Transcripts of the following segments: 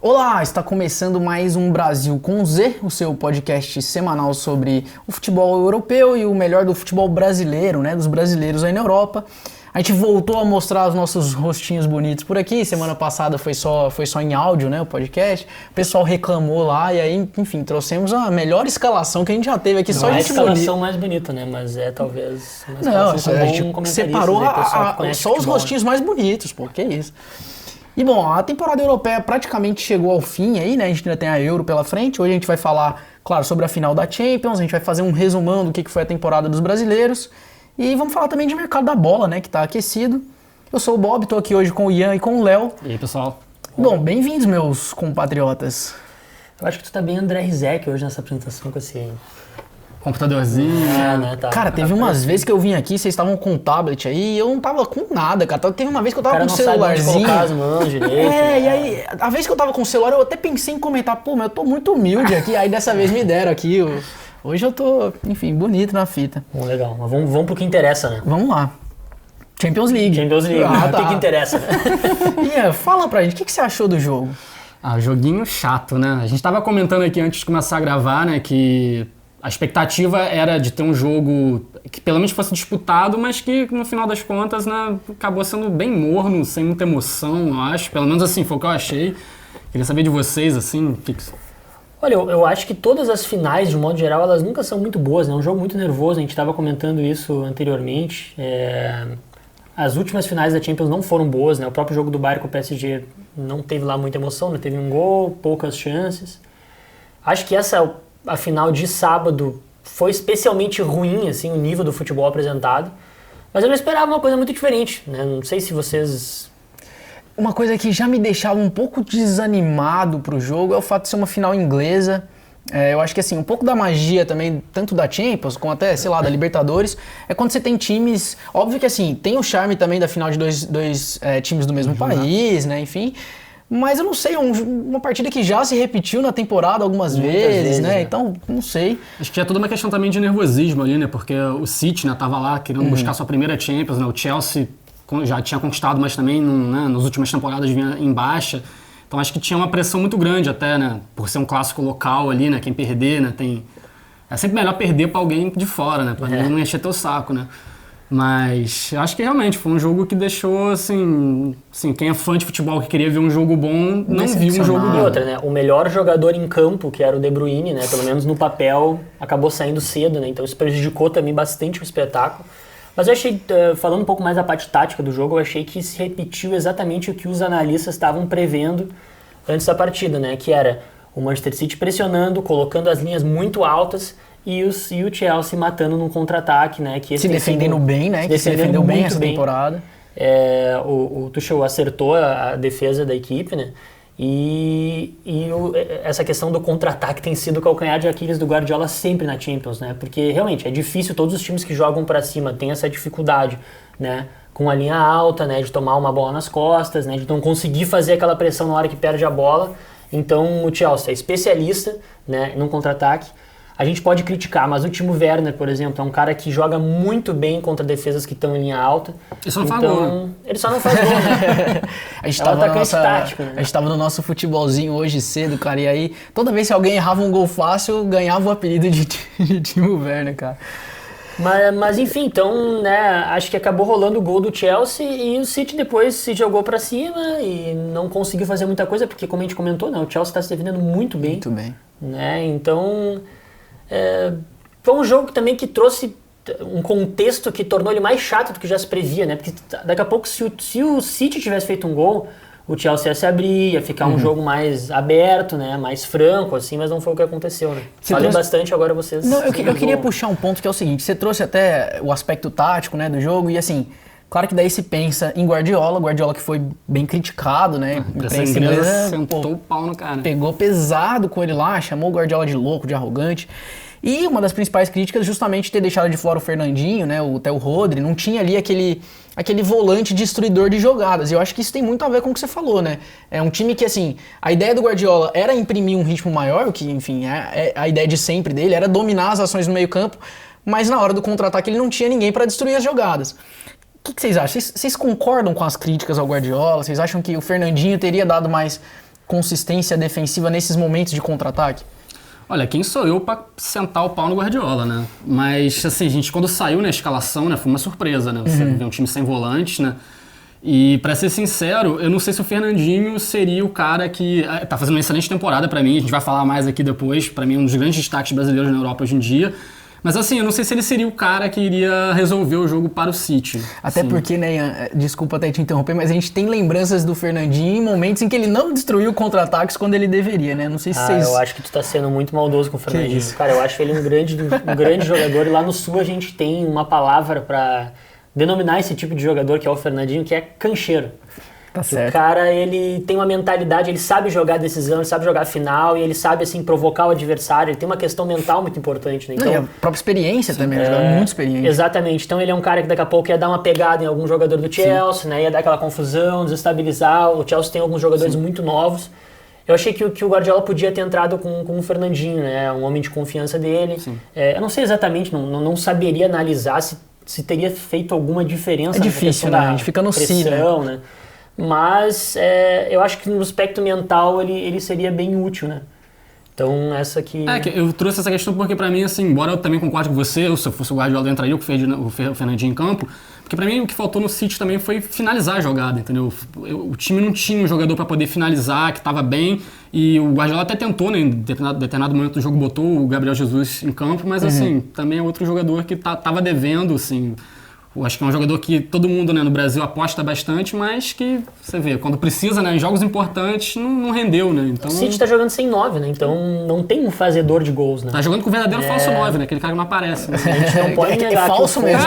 Olá, está começando mais um Brasil com Z, o seu podcast semanal sobre o futebol europeu e o melhor do futebol brasileiro, né, dos brasileiros aí na Europa. A gente voltou a mostrar os nossos rostinhos bonitos por aqui, semana passada foi só em áudio, né, o podcast. O pessoal reclamou lá e aí, enfim, trouxemos a melhor escalação que a gente já teve aqui, só gente bonita. Não é a escalação mais bonita, né, mas é talvez uma escalação a gente separou só os rostinhos mais bonitos, pô, que isso. E bom, a temporada europeia praticamente chegou ao fim aí, né? A gente ainda tem a Euro pela frente. Hoje a gente vai falar, claro, sobre a final da Champions, a gente vai fazer um resumão do que foi a temporada dos brasileiros. E vamos falar também de mercado da bola, né? Que tá aquecido. Eu sou o Bob, tô aqui hoje com o Ian e com o Léo. E aí, pessoal? Bom, bem-vindos, meus compatriotas. Eu acho que tu tá bem André Rizek hoje nessa apresentação com esse computadorzinho. Né? Tá, cara, teve umas vezes que eu vim aqui, vocês estavam com o tablet aí, e eu não tava com nada, cara. Teve uma vez que eu tava com o celularzinho. Colocar as mãos direito, e aí, a vez que eu tava com o celular, eu até pensei em comentar, pô, mas eu tô muito humilde aqui, aí dessa vez me deram aqui. Hoje eu tô, enfim, bonito na fita. Bom, legal, mas vamos pro que interessa, né? Vamos lá. Champions League. O que interessa, né? Ian, fala pra gente, o que você achou do jogo? Joguinho chato, né? A gente tava comentando aqui antes de começar a gravar, né, que a expectativa era de ter um jogo que pelo menos fosse disputado, mas que no final das contas, né, acabou sendo bem morno, sem muita emoção, eu acho. Pelo menos assim, foi o que eu achei. Queria saber de vocês, assim, Olha, eu acho que todas as finais, de um modo geral, elas nunca são muito boas, né? É um jogo muito nervoso, a gente estava comentando isso anteriormente. As últimas finais da Champions não foram boas, né? O próprio jogo do Bayern com o PSG não teve lá muita emoção, né? Teve um gol, poucas chances. Acho que a final de sábado foi especialmente ruim, assim, o nível do futebol apresentado. Mas eu não esperava uma coisa muito diferente, né? Não sei se vocês... Uma coisa que já me deixava um pouco desanimado pro jogo é o fato de ser uma final inglesa. Eu acho que, assim, um pouco da magia também, tanto da Champions, como até, sei lá, da Libertadores, é quando você tem times... Óbvio que, assim, tem o charme também da final de dois times do mesmo país, né? Enfim... Mas eu não sei, uma partida que já se repetiu na temporada algumas vezes, né? Então, não sei. Acho que é toda uma questão também de nervosismo ali, né? Porque o City, né, tava lá querendo buscar sua primeira Champions, né? O Chelsea já tinha conquistado, mas também nas últimas temporadas vinha em baixa. Então acho que tinha uma pressão muito grande até, né? Por ser um clássico local ali, né? Quem perder, né? É sempre melhor perder pra alguém de fora, né? Pra não encher teu saco, né? Mas eu acho que realmente foi um jogo que deixou, assim, quem é fã de futebol que queria ver um jogo bom, não viu um jogo bom. E outra, né? O melhor jogador em campo, que era o De Bruyne, né? Pelo menos no papel, acabou saindo cedo, né? Então isso prejudicou também bastante o espetáculo. Mas eu achei, falando um pouco mais da parte tática do jogo, eu achei que se repetiu exatamente o que os analistas estavam prevendo antes da partida, né? Que era o Manchester City pressionando, colocando as linhas muito altas, e o Chelsea matando num contra-ataque, né? Que se defendendo bem, né? Que se defendeu bem essa temporada. O Tuchel acertou a defesa da equipe, né? Essa questão do contra-ataque tem sido o calcanhar de Aquiles do Guardiola sempre na Champions, né? Porque realmente é difícil, todos os times que jogam pra cima têm essa dificuldade, né? Com a linha alta, né? De tomar uma bola nas costas, né? De não conseguir fazer aquela pressão na hora que perde a bola. Então o Chelsea é especialista, né? No contra-ataque. A gente pode criticar, mas o Timo Werner, por exemplo, é um cara que joga muito bem contra defesas que estão em linha alta. Ele só não faz gol. Ele só não faz gol, né? A gente tava no nosso futebolzinho hoje cedo, cara, e aí toda vez que alguém errava um gol fácil, ganhava o apelido de Timo Werner, cara. Mas enfim, então, né, acho que acabou rolando o gol do Chelsea e o City depois se jogou pra cima e não conseguiu fazer muita coisa, porque como a gente comentou, né, o Chelsea tá se defendendo muito bem. Muito bem. Né, então... foi um jogo também que trouxe um contexto que tornou ele mais chato do que já se previa, né? Porque daqui a pouco, se o City tivesse feito um gol, o Chelsea ia se abrir, ia ficar um jogo mais aberto, né? Mais franco, assim, mas não foi o que aconteceu, né? Falei bastante, agora vocês... Não, eu queria puxar um ponto que é o seguinte, você trouxe até o aspecto tático, né, do jogo, e assim... Claro que daí se pensa em Guardiola que foi bem criticado, né? A imprensa inglesa sentou o pau no cara. Pegou pesado com ele lá, chamou o Guardiola de louco, de arrogante. E uma das principais críticas justamente ter deixado de fora o Fernandinho, né? O Theo Rodri, não tinha ali aquele volante destruidor de jogadas. E eu acho que isso tem muito a ver com o que você falou, né? É um time que, assim, a ideia do Guardiola era imprimir um ritmo maior, o que, enfim, é a ideia de sempre dele, era dominar as ações no meio-campo, mas na hora do contra-ataque ele não tinha ninguém para destruir as jogadas. O que vocês acham? Vocês concordam com as críticas ao Guardiola? Vocês acham que o Fernandinho teria dado mais consistência defensiva nesses momentos de contra-ataque? Olha, quem sou eu para sentar o pau no Guardiola, né? Mas, assim, gente, quando saiu na escalação, né, foi uma surpresa, né? Você vê um time sem volantes, né? E, para ser sincero, eu não sei se o Fernandinho seria o cara que tá fazendo uma excelente temporada para mim, a gente vai falar mais aqui depois, para mim um dos grandes destaques brasileiros na Europa hoje em dia. Mas assim, eu não sei se ele seria o cara que iria resolver o jogo para o City. Até porque, né, Ian, desculpa até te interromper, mas a gente tem lembranças do Fernandinho em momentos em que ele não destruiu contra-ataques quando ele deveria, né? Não sei se vocês... Eu acho que tu tá sendo muito maldoso com o Fernandinho. Cara, eu acho ele um grande jogador. E lá no Sul a gente tem uma palavra para denominar esse tipo de jogador que é o Fernandinho, que é cancheiro. Tá certo. O cara, ele tem uma mentalidade, ele sabe jogar decisão, ele sabe jogar final e ele sabe, assim, provocar o adversário. Ele tem uma questão mental muito importante, né? Então, Não, e a própria experiência também, jogador muito experiente. Exatamente. Então ele é um cara que daqui a pouco ia dar uma pegada em algum jogador do Chelsea, né? Ia dar aquela confusão, desestabilizar. O Chelsea tem alguns jogadores muito novos. Eu achei que o Guardiola podia ter entrado com o Fernandinho, né? Um homem de confiança dele. Eu não sei exatamente, não saberia analisar se teria feito alguma diferença. É difícil, né? A gente fica no pressão, né? Mas eu acho que no aspecto mental ele seria bem útil, né? Então essa aqui... Eu trouxe essa questão porque pra mim, assim, embora eu também concorde com você, se eu fosse o Guardiola eu entraria com o Fernandinho em campo, porque pra mim o que faltou no City também foi finalizar a jogada, entendeu? O time não tinha um jogador pra poder finalizar, que tava bem, e o Guardiola até tentou, né, em determinado momento do jogo botou o Gabriel Jesus em campo, mas assim, também é outro jogador que tava devendo, assim... Eu acho que é um jogador que todo mundo, né, no Brasil aposta bastante, mas que, você vê, quando precisa, né, em jogos importantes, não rendeu, né? Então, o City tá jogando sem 9, né? Então não tem um fazedor de gols, né? Tá jogando com o verdadeiro falso 9, né? Aquele cara que não aparece. Né? A gente não pode negar falso mesmo.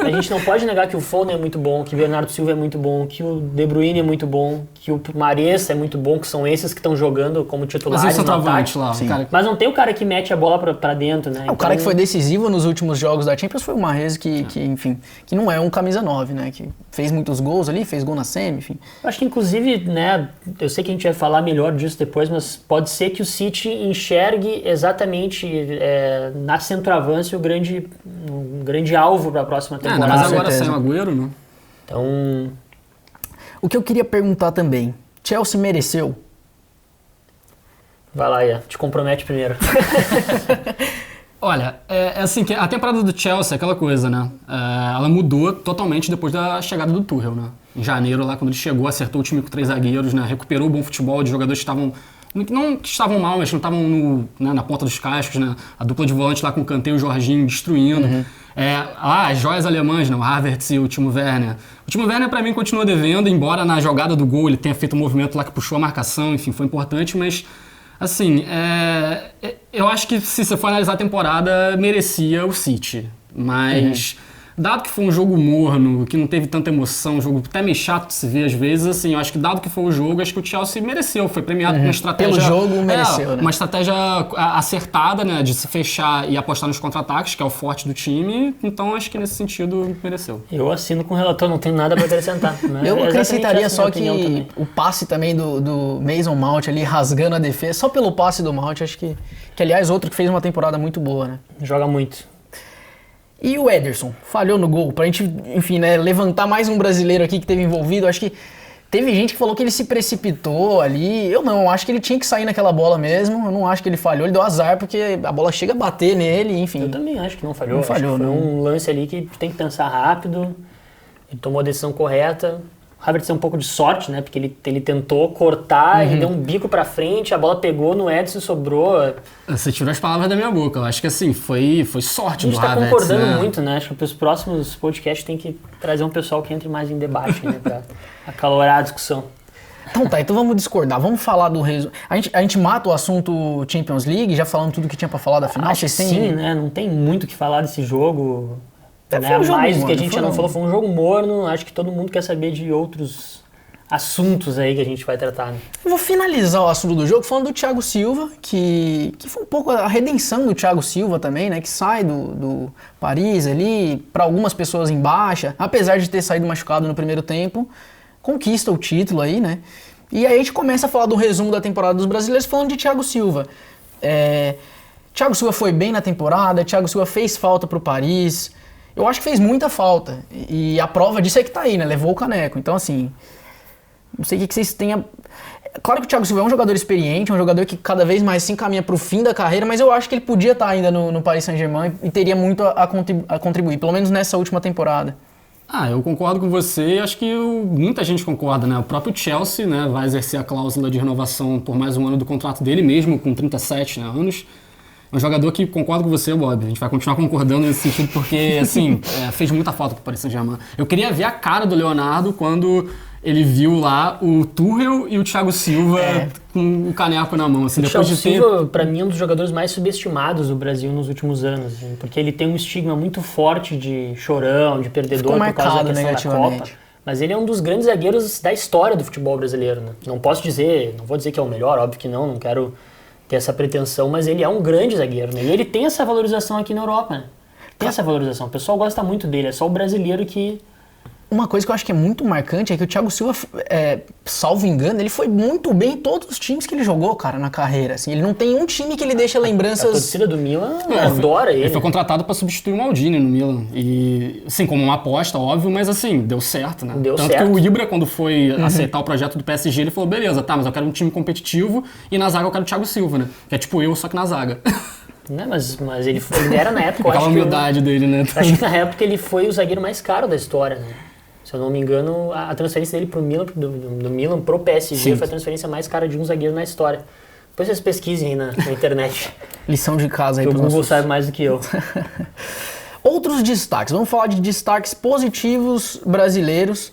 A gente não pode negar que o Foden é muito bom, que o Bernardo Silva é muito bom, que o De Bruyne é muito bom, que o Mahrez é muito bom, que são esses que estão jogando como titulares mas no ataque. lá, cara... Mas não tem o cara que mete a bola pra dentro, né? O cara que foi decisivo nos últimos jogos da Champions foi o Mahrez, que enfim, que não é um camisa 9, né? Que fez muitos gols ali, fez gol na semi, enfim. Eu acho que inclusive, né, eu sei que a gente vai falar melhor disso depois, mas pode ser que o City enxergue exatamente na centroavância um grande alvo para a próxima temporada. Mas agora sem o Agüero, né? Então... O que eu queria perguntar também, Chelsea mereceu? Vai lá, Ian, te compromete primeiro. Olha, assim, que a temporada do Chelsea é aquela coisa, né? Ela mudou totalmente depois da chegada do Tuchel, né? Em janeiro, lá, quando ele chegou, acertou o time com 3 zagueiros, né? Recuperou o bom futebol de jogadores que estavam... Não que estavam mal, mas não estavam na ponta dos cascos, né? A dupla de volante lá com o Kanté e o Jorginho destruindo. As joias alemãs, né? O Havertz e o Timo Werner. O Timo Werner, pra mim, continua devendo, embora na jogada do gol ele tenha feito um movimento lá que puxou a marcação, enfim, foi importante, mas... Assim, eu acho que se você for analisar a temporada, merecia o City. Mas, dado que foi um jogo morno, que não teve tanta emoção, um jogo até meio chato de se ver às vezes, assim, eu acho que dado que foi o jogo, acho que o Chelsea mereceu. Foi premiado com uma estratégia... Pelo jogo, mereceu, né? Uma estratégia acertada, né? De se fechar e apostar nos contra-ataques, que é o forte do time. Então, acho que nesse sentido, mereceu. Eu assino com o relator, não tenho nada para acrescentar. Eu acrescentaria só que o passe também do Mason Mount ali, rasgando a defesa, só pelo passe do Mount, acho que aliás, outro que fez uma temporada muito boa, né? Joga muito. E o Ederson, falhou no gol, pra gente, enfim, né, levantar mais um brasileiro aqui que teve envolvido. Acho que teve gente que falou que ele se precipitou ali. Eu não, acho que ele tinha que sair naquela bola mesmo. Eu não acho que ele falhou, ele deu azar porque a bola chega a bater nele, enfim. Eu também acho que não falhou. Não falhou, foi não. Um lance ali que tem que pensar rápido. Ele tomou a decisão correta. O Havertz tem um pouco de sorte, né? Porque ele tentou cortar, ele deu um bico pra frente, a bola pegou no Edson e sobrou. Você tirou as palavras da minha boca. Eu acho que assim, foi sorte do Havertz. A gente tá concordando muito, né? Acho que pros próximos podcasts tem que trazer um pessoal que entre mais em debate, né? Pra acalorar a discussão. Então tá, então vamos discordar. Vamos falar do resultado. A gente mata o assunto Champions League, já falando tudo que tinha pra falar da final? Acho que sim, né? Não tem muito o que falar desse jogo. Foi um jogo mais do morno, que a gente já não falou, foi um jogo morno. Acho que todo mundo quer saber de outros assuntos aí que a gente vai tratar. Né? Eu vou finalizar o assunto do jogo falando do Thiago Silva, que foi um pouco a redenção do Thiago Silva também, né? Que sai do Paris ali, para algumas pessoas em baixa, apesar de ter saído machucado no primeiro tempo, conquista o título aí, né? E aí a gente começa a falar do resumo da temporada dos brasileiros falando de Thiago Silva. Thiago Silva foi bem na temporada, Thiago Silva fez falta pro Paris. Eu acho que fez muita falta. E a prova disso é que tá aí, né? Levou o caneco. Então, assim, Não sei o que vocês tenham... Claro que o Thiago Silva é um jogador experiente, é um jogador que cada vez mais se encaminha para o fim da carreira, mas eu acho que ele podia estar ainda no Paris Saint-Germain e teria muito a contribuir, pelo menos nessa última temporada. Eu concordo com você e acho que muita gente concorda, né? O próprio Chelsea, né, vai exercer a cláusula de renovação por mais um ano do contrato dele, mesmo com 37, né, anos. É um jogador que, concordo com você, Bob, a gente vai continuar concordando nesse sentido porque, assim, fez muita falta pro Paris Saint-Germain. Eu queria ver a cara do Leonardo quando ele viu lá o Tuchel e o Thiago Silva com o caneco na mão. Assim, o Thiago Silva, pra mim, é um dos jogadores mais subestimados do Brasil nos últimos anos, assim, porque ele tem um estigma muito forte de chorão, de perdedor por causa da questão da Copa. Mas ele é um dos grandes zagueiros da história do futebol brasileiro, né? Não vou dizer que é o melhor, óbvio que não quero ter essa pretensão, mas ele é um grande zagueiro, né? E ele tem essa valorização aqui na Europa, né? Tem essa valorização. O pessoal gosta muito dele, é só o brasileiro que... Uma coisa que eu acho que é muito marcante é que o Thiago Silva, salvo engano, ele foi muito bem em todos os times que ele jogou, cara, na carreira. Assim, ele não tem um time que ele deixa lembranças... A torcida do Milan adora ele. Ele foi contratado para substituir o Maldini no Milan. E, assim, como uma aposta, óbvio, mas assim, deu certo, né? Tanto que o Ibra, quando foi aceitar o projeto do PSG, ele falou, beleza, mas eu quero um time competitivo e na zaga eu quero o Thiago Silva, né? Que é tipo eu, só que na zaga. Né, mas ele era na época... Aquela humildade dele, né? Acho que na época ele foi o zagueiro mais caro da história, né? Se eu não me engano, a transferência dele pro Milan, do Milan pro PSG foi a transferência mais cara de um zagueiro na história. Depois vocês pesquisem aí na internet. Lição de casa aí pro Google sabe mais do que eu. Outros destaques. Vamos falar de destaques positivos brasileiros.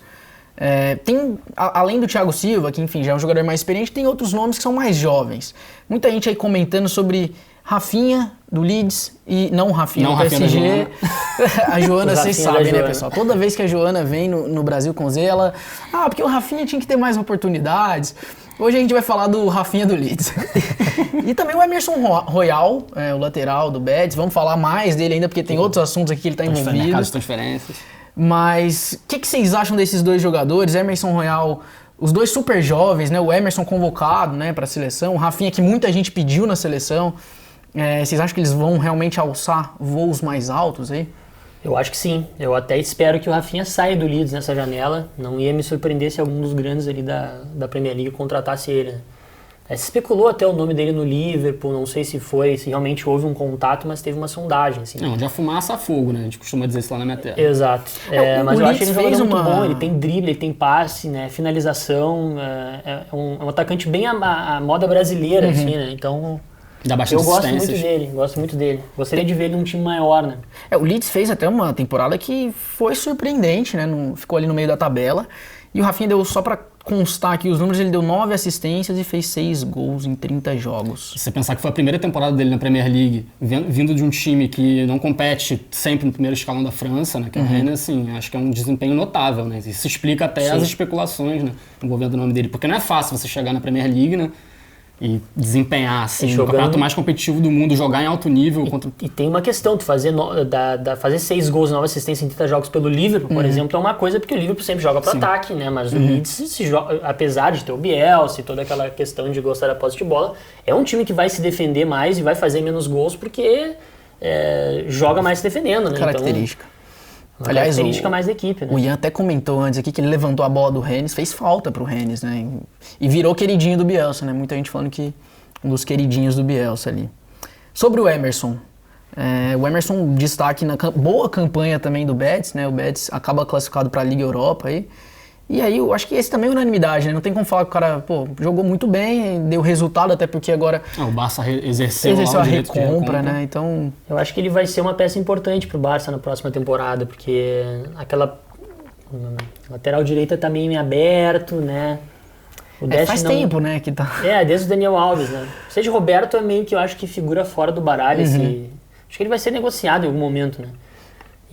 Além do Thiago Silva, que enfim já é um jogador mais experiente, tem outros nomes que são mais jovens. Muita gente aí comentando sobre Rafinha, do Leeds, e não Rafinha, do PSG. A Joana, vocês sabem, né, pessoal? Toda vez que a Joana vem no Brasil com Z, ela... porque o Rafinha tinha que ter mais oportunidades. Hoje a gente vai falar do Rafinha do Leeds. E também o Emerson Royal, o lateral do Betis. Vamos falar mais dele ainda, porque tem outros assuntos aqui que ele está envolvido. Mercado de transferências. Mas o que vocês acham desses dois jogadores? Emerson Royal... Os dois super jovens, né? O Emerson convocado, né, para a seleção. O Rafinha, que muita gente pediu na seleção. Vocês acham que eles vão realmente alçar voos mais altos aí? Eu acho que sim. Eu até espero que o Rafinha saia do Leeds nessa janela. Não ia me surpreender se algum dos grandes ali da Premier League contratasse ele, né? Se especulou até o nome dele no Liverpool, não sei se realmente houve um contato, mas teve uma sondagem. Assim. Não, de fumaça a fogo, né? A gente costuma dizer isso lá na minha terra. Exato. Mas eu acho que ele é um jogador muito bom, ele tem drible, ele tem passe, né? Finalização, é um atacante bem a moda brasileira, assim, né? Então... Dá bastante eu gosto muito dele. Gostaria de ver ele num time maior, né? O Leeds fez até uma temporada que foi surpreendente, né? Ficou ali no meio da tabela. E o Rafinha deu, só pra constar aqui os números, ele deu 9 assistências e fez 6 gols em 30 jogos. Se você pensar que foi a primeira temporada dele na Premier League, vindo de um time que não compete sempre no primeiro escalão da França, né? Que é o Rennes, assim, acho que é um desempenho notável, né? Isso explica até as especulações, né? Envolvendo o nome dele. Porque não é fácil você chegar na Premier League, né? E desempenhar, assim, o campeonato mais competitivo do mundo, jogar em alto nível. E tem uma questão, tu fazer 6 gols e 9 assistências em 30 jogos pelo Liverpool, por exemplo, é uma coisa, porque o Liverpool sempre joga pro ataque, né? Mas o Leeds, apesar de ter o Bielsa e toda aquela questão de gostar da posse de bola, é um time que vai se defender mais e vai fazer menos gols porque joga mais se defendendo, né? Característica. Então, aliás, característica mais da equipe, né? O Ian até comentou antes aqui que ele levantou a bola do Rennes, fez falta pro Rennes, né? E virou queridinho do Bielsa, né? Muita gente falando que um dos queridinhos do Bielsa ali. Sobre o Emerson. O Emerson destaque na boa campanha também do Betis, né? O Betis acaba classificado para a Liga Europa aí. E aí eu acho que esse também é unanimidade, né? Não tem como falar que o cara, jogou muito bem, deu resultado, até porque agora... O Barça exerceu a recompra, né? Então... Eu acho que ele vai ser uma peça importante pro Barça na próxima temporada, porque aquela lateral direita tá meio em aberto, né? O faz tempo, né? Que tá... desde o Daniel Alves, né? O Sérgio Roberto é meio que eu acho que figura fora do baralho. Acho que ele vai ser negociado em algum momento, né?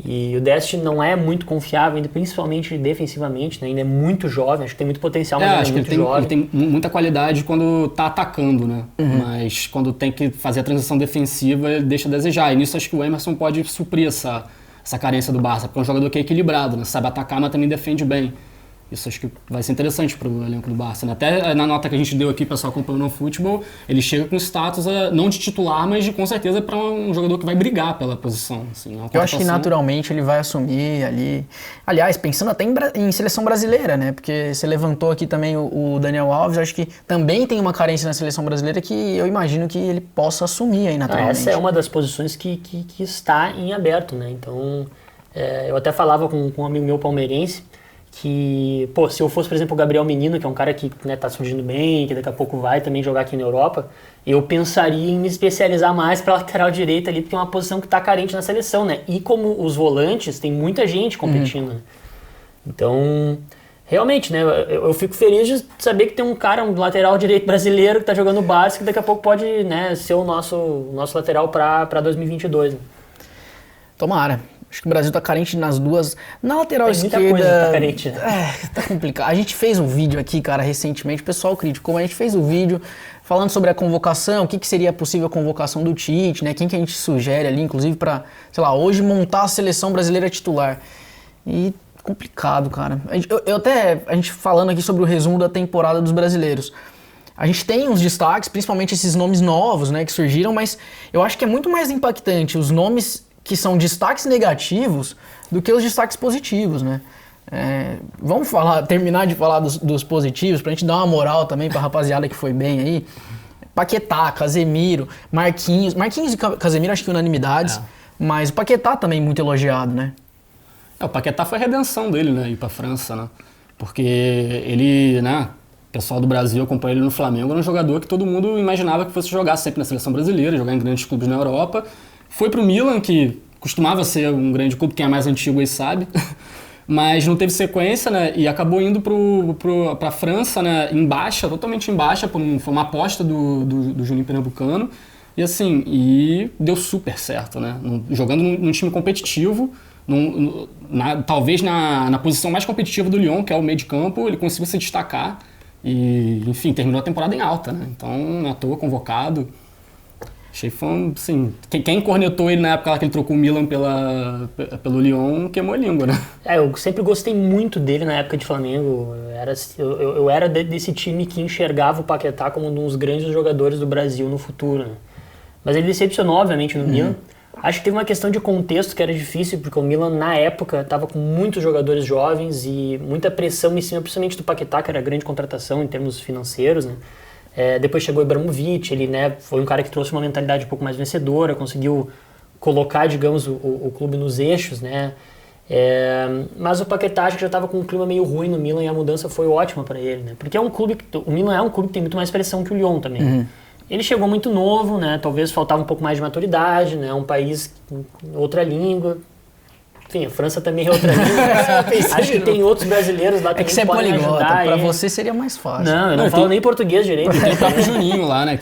E o Dest não é muito confiável, ainda, principalmente defensivamente, né? Ainda é muito jovem, acho que tem muito potencial, mas acho é muito que jovem. Ele tem muita qualidade quando tá atacando, né? Mas quando tem que fazer a transição defensiva, ele deixa a desejar. E nisso acho que o Emerson pode suprir essa carência do Barça, porque é um jogador que é equilibrado, né? Sabe atacar, mas também defende bem. Isso acho que vai ser interessante para o elenco do Barça, né? Até na nota que a gente deu aqui, o pessoal acompanhando o futebol, ele chega com status não de titular, mas com certeza para um jogador que vai brigar pela posição. Assim, eu acho que naturalmente ele vai assumir ali. Aliás, pensando até em seleção brasileira, né? Porque você levantou aqui também o Daniel Alves, acho que também tem uma carência na seleção brasileira que eu imagino que ele possa assumir aí naturalmente. Essa é uma das posições que está em aberto, né? Então, eu até falava com um amigo meu palmeirense que, pô, se eu fosse, por exemplo, o Gabriel Menino, que é um cara que, né, tá surgindo bem, que daqui a pouco vai também jogar aqui na Europa, eu pensaria em me especializar mais para lateral direita ali, porque é uma posição que tá carente na seleção, né? E como os volantes, tem muita gente competindo, né? Então, realmente, né, eu fico feliz de saber que tem um cara, um lateral direito brasileiro que tá jogando o Barça, que daqui a pouco pode, né, ser o nosso lateral para 2022, né? Tomara. Acho que o Brasil tá carente nas duas. Na lateral esquerda. Muita coisa tá carente, né? Tá complicado. A gente fez um vídeo aqui, cara, recentemente. O pessoal criticou, mas a gente fez um vídeo falando sobre a convocação, o que seria a possível convocação do Tite, né? Quem que a gente sugere ali, inclusive, pra, sei lá, hoje montar a seleção brasileira titular. E complicado, cara. A gente falando aqui sobre o resumo da temporada dos brasileiros. A gente tem uns destaques, principalmente esses nomes novos, né, que surgiram, mas eu acho que é muito mais impactante os nomes que são destaques negativos do que os destaques positivos, né? Vamos terminar de falar dos positivos, pra gente dar uma moral também pra rapaziada que foi bem aí. Paquetá, Casemiro, Marquinhos e Casemiro acho que unanimidades, mas o Paquetá também muito elogiado, né? O Paquetá foi a redenção dele, né, ir pra França, né? Porque ele, né, o pessoal do Brasil acompanha ele no Flamengo, era um jogador que todo mundo imaginava que fosse jogar sempre na seleção brasileira, jogar em grandes clubes na Europa. Foi pro Milan, que costumava ser um grande clube, quem é mais antigo aí sabe, mas não teve sequência, né, e acabou indo pra França, né, totalmente em baixa, foi uma aposta do Juninho Pernambucano, e assim, deu super certo, né, jogando num time competitivo, talvez na posição mais competitiva do Lyon, que é o meio de campo, ele conseguiu se destacar, e enfim, terminou a temporada em alta, né, então não é à toa convocado. Achei que foi, assim, quem cornetou ele na época lá que ele trocou o Milan pelo Lyon, queimou a língua, né? Eu sempre gostei muito dele na época de Flamengo. Eu era desse time que enxergava o Paquetá como um dos grandes jogadores do Brasil no futuro, né? Mas ele decepcionou, obviamente, no Milan. Acho que teve uma questão de contexto que era difícil, porque o Milan, na época, estava com muitos jogadores jovens e muita pressão em cima, principalmente do Paquetá, que era a grande contratação em termos financeiros, né? Depois chegou o Ibrahimovic, ele, né, foi um cara que trouxe uma mentalidade um pouco mais vencedora, conseguiu colocar, digamos, o clube nos eixos, né? Mas o Paquetá acho que já estava com um clima meio ruim no Milan e a mudança foi ótima para ele, né? Porque o Milan é um clube que tem muito mais pressão que o Lyon também. Ele chegou muito novo, né? Talvez faltava um pouco mais de maturidade, né? Um país com outra língua. Enfim, a França também é outra língua. Acho que tem outros brasileiros lá também que você podem ajudar. Pra você seria mais fácil. Não, eu não falo nem português direito. Tem o próprio Juninho lá, né?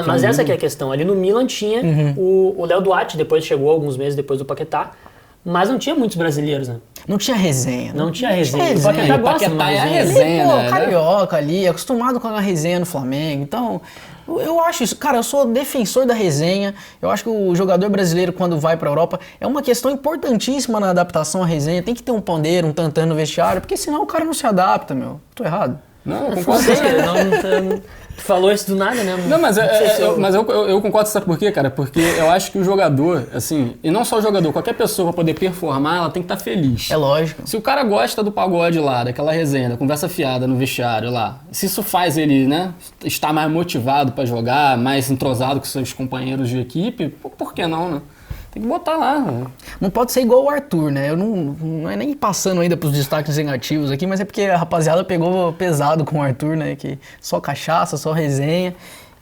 Mas essa que é a questão. Ali no Milan tinha o Léo Duarte, depois chegou alguns meses depois do Paquetá, mas não tinha muitos brasileiros, né? Não tinha resenha. Não tinha resenha. O Paquetá gosta de uma resenha. Ele, carioca ali, acostumado com a resenha no Flamengo, então... Eu acho isso, cara, eu sou defensor da resenha, eu acho que o jogador brasileiro quando vai pra Europa é uma questão importantíssima na adaptação à resenha, tem que ter um pandeiro, um tantã no vestiário, porque senão o cara não se adapta, meu. Tô errado? Não, eu concordo. Tu falou isso do nada, né? Não, mas eu concordo, sabe por quê, cara? Porque eu acho que o jogador, assim, e não só o jogador, qualquer pessoa pra poder performar, ela tem que estar feliz. É lógico. Se o cara gosta do pagode lá, daquela resenha, da conversa fiada no vestiário lá, se isso faz ele, né, estar mais motivado pra jogar, mais entrosado com seus companheiros de equipe, por que não, né? Tem que botar lá. Né? Não pode ser igual o Arthur, né? Eu não é nem passando ainda pros destaques negativos aqui, mas é porque a rapaziada pegou pesado com o Arthur, né? Que só cachaça, só resenha.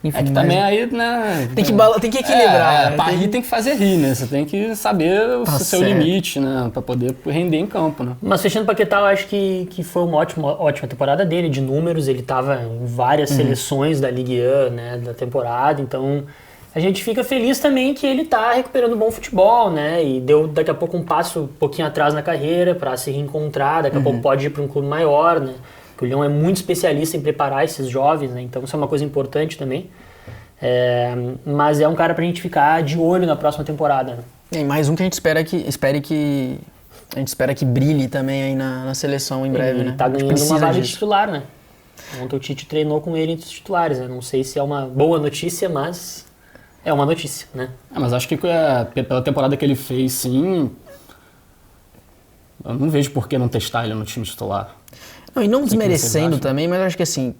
Enfim, que também aí, né? Tem que equilibrar. Pra rir tem que fazer rir, né? Você tem que saber o seu limite, né? Pra poder render em campo, né? Mas fechando o Paquetá, eu acho que foi uma ótima temporada dele, de números. Ele tava em várias seleções da Ligue 1, né? Da temporada, então... A gente fica feliz também que ele tá recuperando bom futebol, né? E deu daqui a pouco um passo um pouquinho atrás na carreira para se reencontrar, daqui a pouco pode ir para um clube maior, né? Porque o Lyon é muito especialista em preparar esses jovens, né? Então isso é uma coisa importante também. Mas é um cara pra gente ficar de olho na próxima temporada, né? E mais um que a gente espere que A gente espera que brilhe também aí na seleção em breve, Ele né? tá A gente ganhando uma precisa vaga de disso. titular, né? Ontem o Tite treinou com ele entre os titulares, né? Não sei se é uma boa notícia, mas é uma notícia, né? Mas acho que pela temporada que ele fez, sim, eu não vejo por que não testar ele no time titular. Não, e não vocês desmerecendo acham? também, mas eu acho que assim,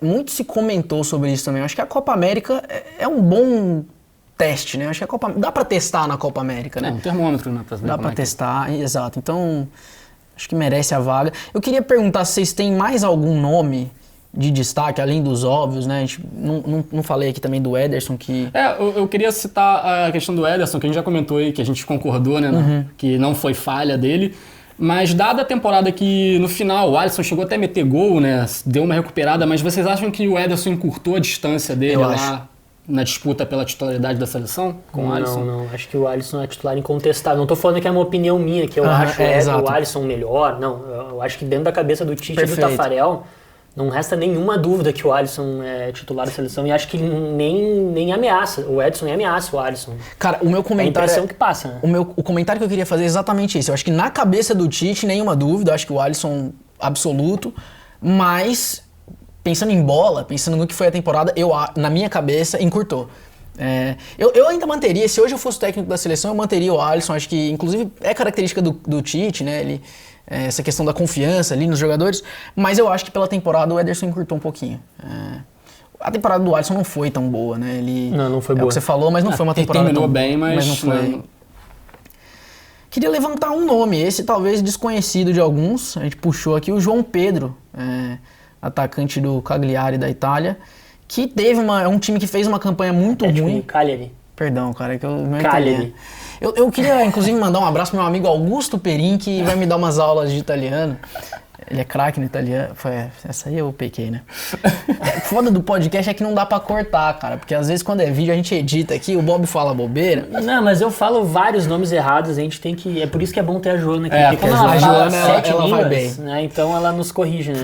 muito se comentou sobre isso também. Eu acho que a Copa América é um bom teste, né? Eu acho que a Copa dá pra testar na Copa América, né? Um termômetro, né? Pra saber Dá como pra é que- testar, exato. Então, acho que merece a vaga. Eu queria perguntar se vocês têm mais algum nome de destaque, além dos óbvios, né? A gente não falei aqui também do Ederson, que... Eu queria citar a questão do Ederson, que a gente já comentou aí, que a gente concordou, né? Que não foi falha dele. Mas dada a temporada que no final o Alisson chegou até a meter gol, né? Deu uma recuperada, mas vocês acham que o Ederson encurtou a distância dele Eu lá acho. na disputa pela titularidade da seleção com o Alisson? Não. Acho que o Alisson é titular incontestável. Não tô falando que é uma opinião minha, que eu acho exato. o Alisson melhor. Não, eu acho que dentro da cabeça do Tite e do Perfeito. Tafarel, não resta nenhuma dúvida que o Alisson é titular da seleção. E acho que nem ameaça. O Edson nem ameaça o Alisson. Cara, o meu É a comentário... impressão que passa, né? O comentário que eu queria fazer é exatamente isso. Eu acho que na cabeça do Tite, nenhuma dúvida, eu acho que o Alisson absoluto, mas pensando em bola, pensando no que foi a temporada, na minha cabeça, encurtou. Eu ainda manteria, se hoje eu fosse o técnico da seleção, eu manteria o Alisson, acho que inclusive é característica do Tite, né? Essa questão da confiança ali nos jogadores, mas eu acho que pela temporada o Ederson encurtou um pouquinho. A temporada do Alisson não foi tão boa, né? Não foi É o boa. que você falou, mas não foi uma Ele temporada terminou tão bem, mas não foi. não- Queria levantar um nome, esse talvez desconhecido de alguns. A gente puxou aqui o João Pedro, atacante do Cagliari da Itália, que teve um time que fez uma campanha muito ruim. Cagliari. Perdão, cara, é que eu não Cagliari. entendi. Eu queria, inclusive, mandar um abraço pro meu amigo Augusto Perin, que vai me dar umas aulas de italiano. Ele é craque no italiano. Essa aí eu pequei, né? Foda do podcast é que não dá pra cortar, cara. Porque às vezes quando é vídeo a gente edita aqui, o Bob fala bobeira. Não, mas eu falo vários nomes errados, a gente tem que... É por isso que é bom ter a Joana aqui. Porque porque quando a ela fala Joana, 7 ela vai línguas, bem. né, então ela nos corrige, né?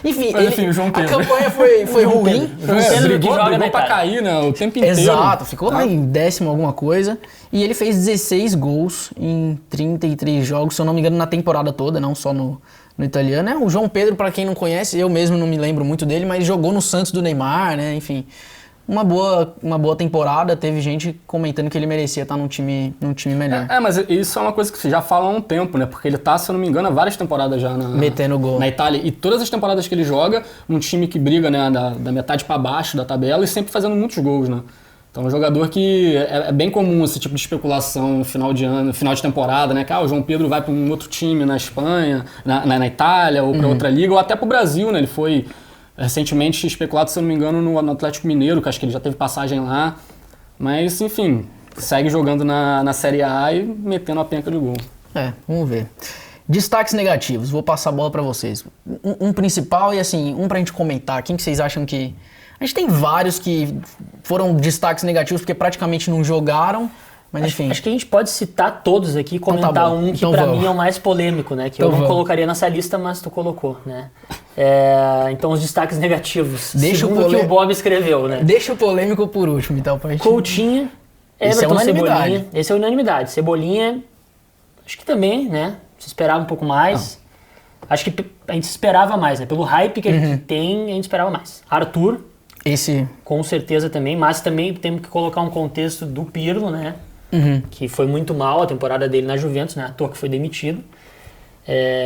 Enfim, Mas, enfim, o João a Pedro. campanha foi João ruim. Pedro. João Pedro que brigou joga na pra Itália. cair, né? O tempo inteiro. Exato, ficou lá em 10º alguma coisa. E ele fez 16 gols em 33 jogos, se eu não me engano, na temporada toda, não só no italiano. O João Pedro, pra quem não conhece, eu mesmo não me lembro muito dele, mas jogou no Santos do Neymar, né? Enfim, uma boa temporada. Teve gente comentando que ele merecia estar num time melhor. Mas isso é uma coisa que se já fala há um tempo, né? Porque ele tá, se eu não me engano, há várias temporadas já Metendo gol. na Itália. E todas as temporadas que ele joga, um time que briga, né, da metade pra baixo da tabela e sempre fazendo muitos gols, né? Então é um jogador que é bem comum esse tipo de especulação no final de ano, final de temporada, né? Que o João Pedro vai para um outro time na Espanha, na Itália, ou para outra liga, ou até para o Brasil, né? Ele foi recentemente especulado, se eu não me engano, no Atlético Mineiro, que acho que ele já teve passagem lá. Mas, enfim, segue jogando na Série A e metendo a penca de gol. Vamos ver. Destaques negativos, vou passar a bola pra vocês. Um principal e assim, um pra gente comentar. Quem que vocês acham que... A gente tem vários que foram destaques negativos porque praticamente não jogaram, mas enfim. Acho que a gente pode citar todos aqui e Então tá comentar bom. um que Então pra vamos. mim é o mais polêmico, né? Que Então eu não vamos. colocaria nessa lista, mas tu colocou, né? Então os destaques negativos. Deixa o segundo o que polê- o Bob escreveu, né? Deixa o polêmico por último, então, pra gente... Coutinho, Esse é Everton, unanimidade. Cebolinha. Esse é unanimidade. Cebolinha, acho que também, né? Se esperava um pouco mais. Acho que a gente esperava mais, né? Pelo hype que a gente tem, a gente esperava mais. Arthur, Esse... com certeza também, mas também temos que colocar um contexto do Pirlo, né? Que foi muito mal a temporada dele na Juventus, né? À toa que foi demitido.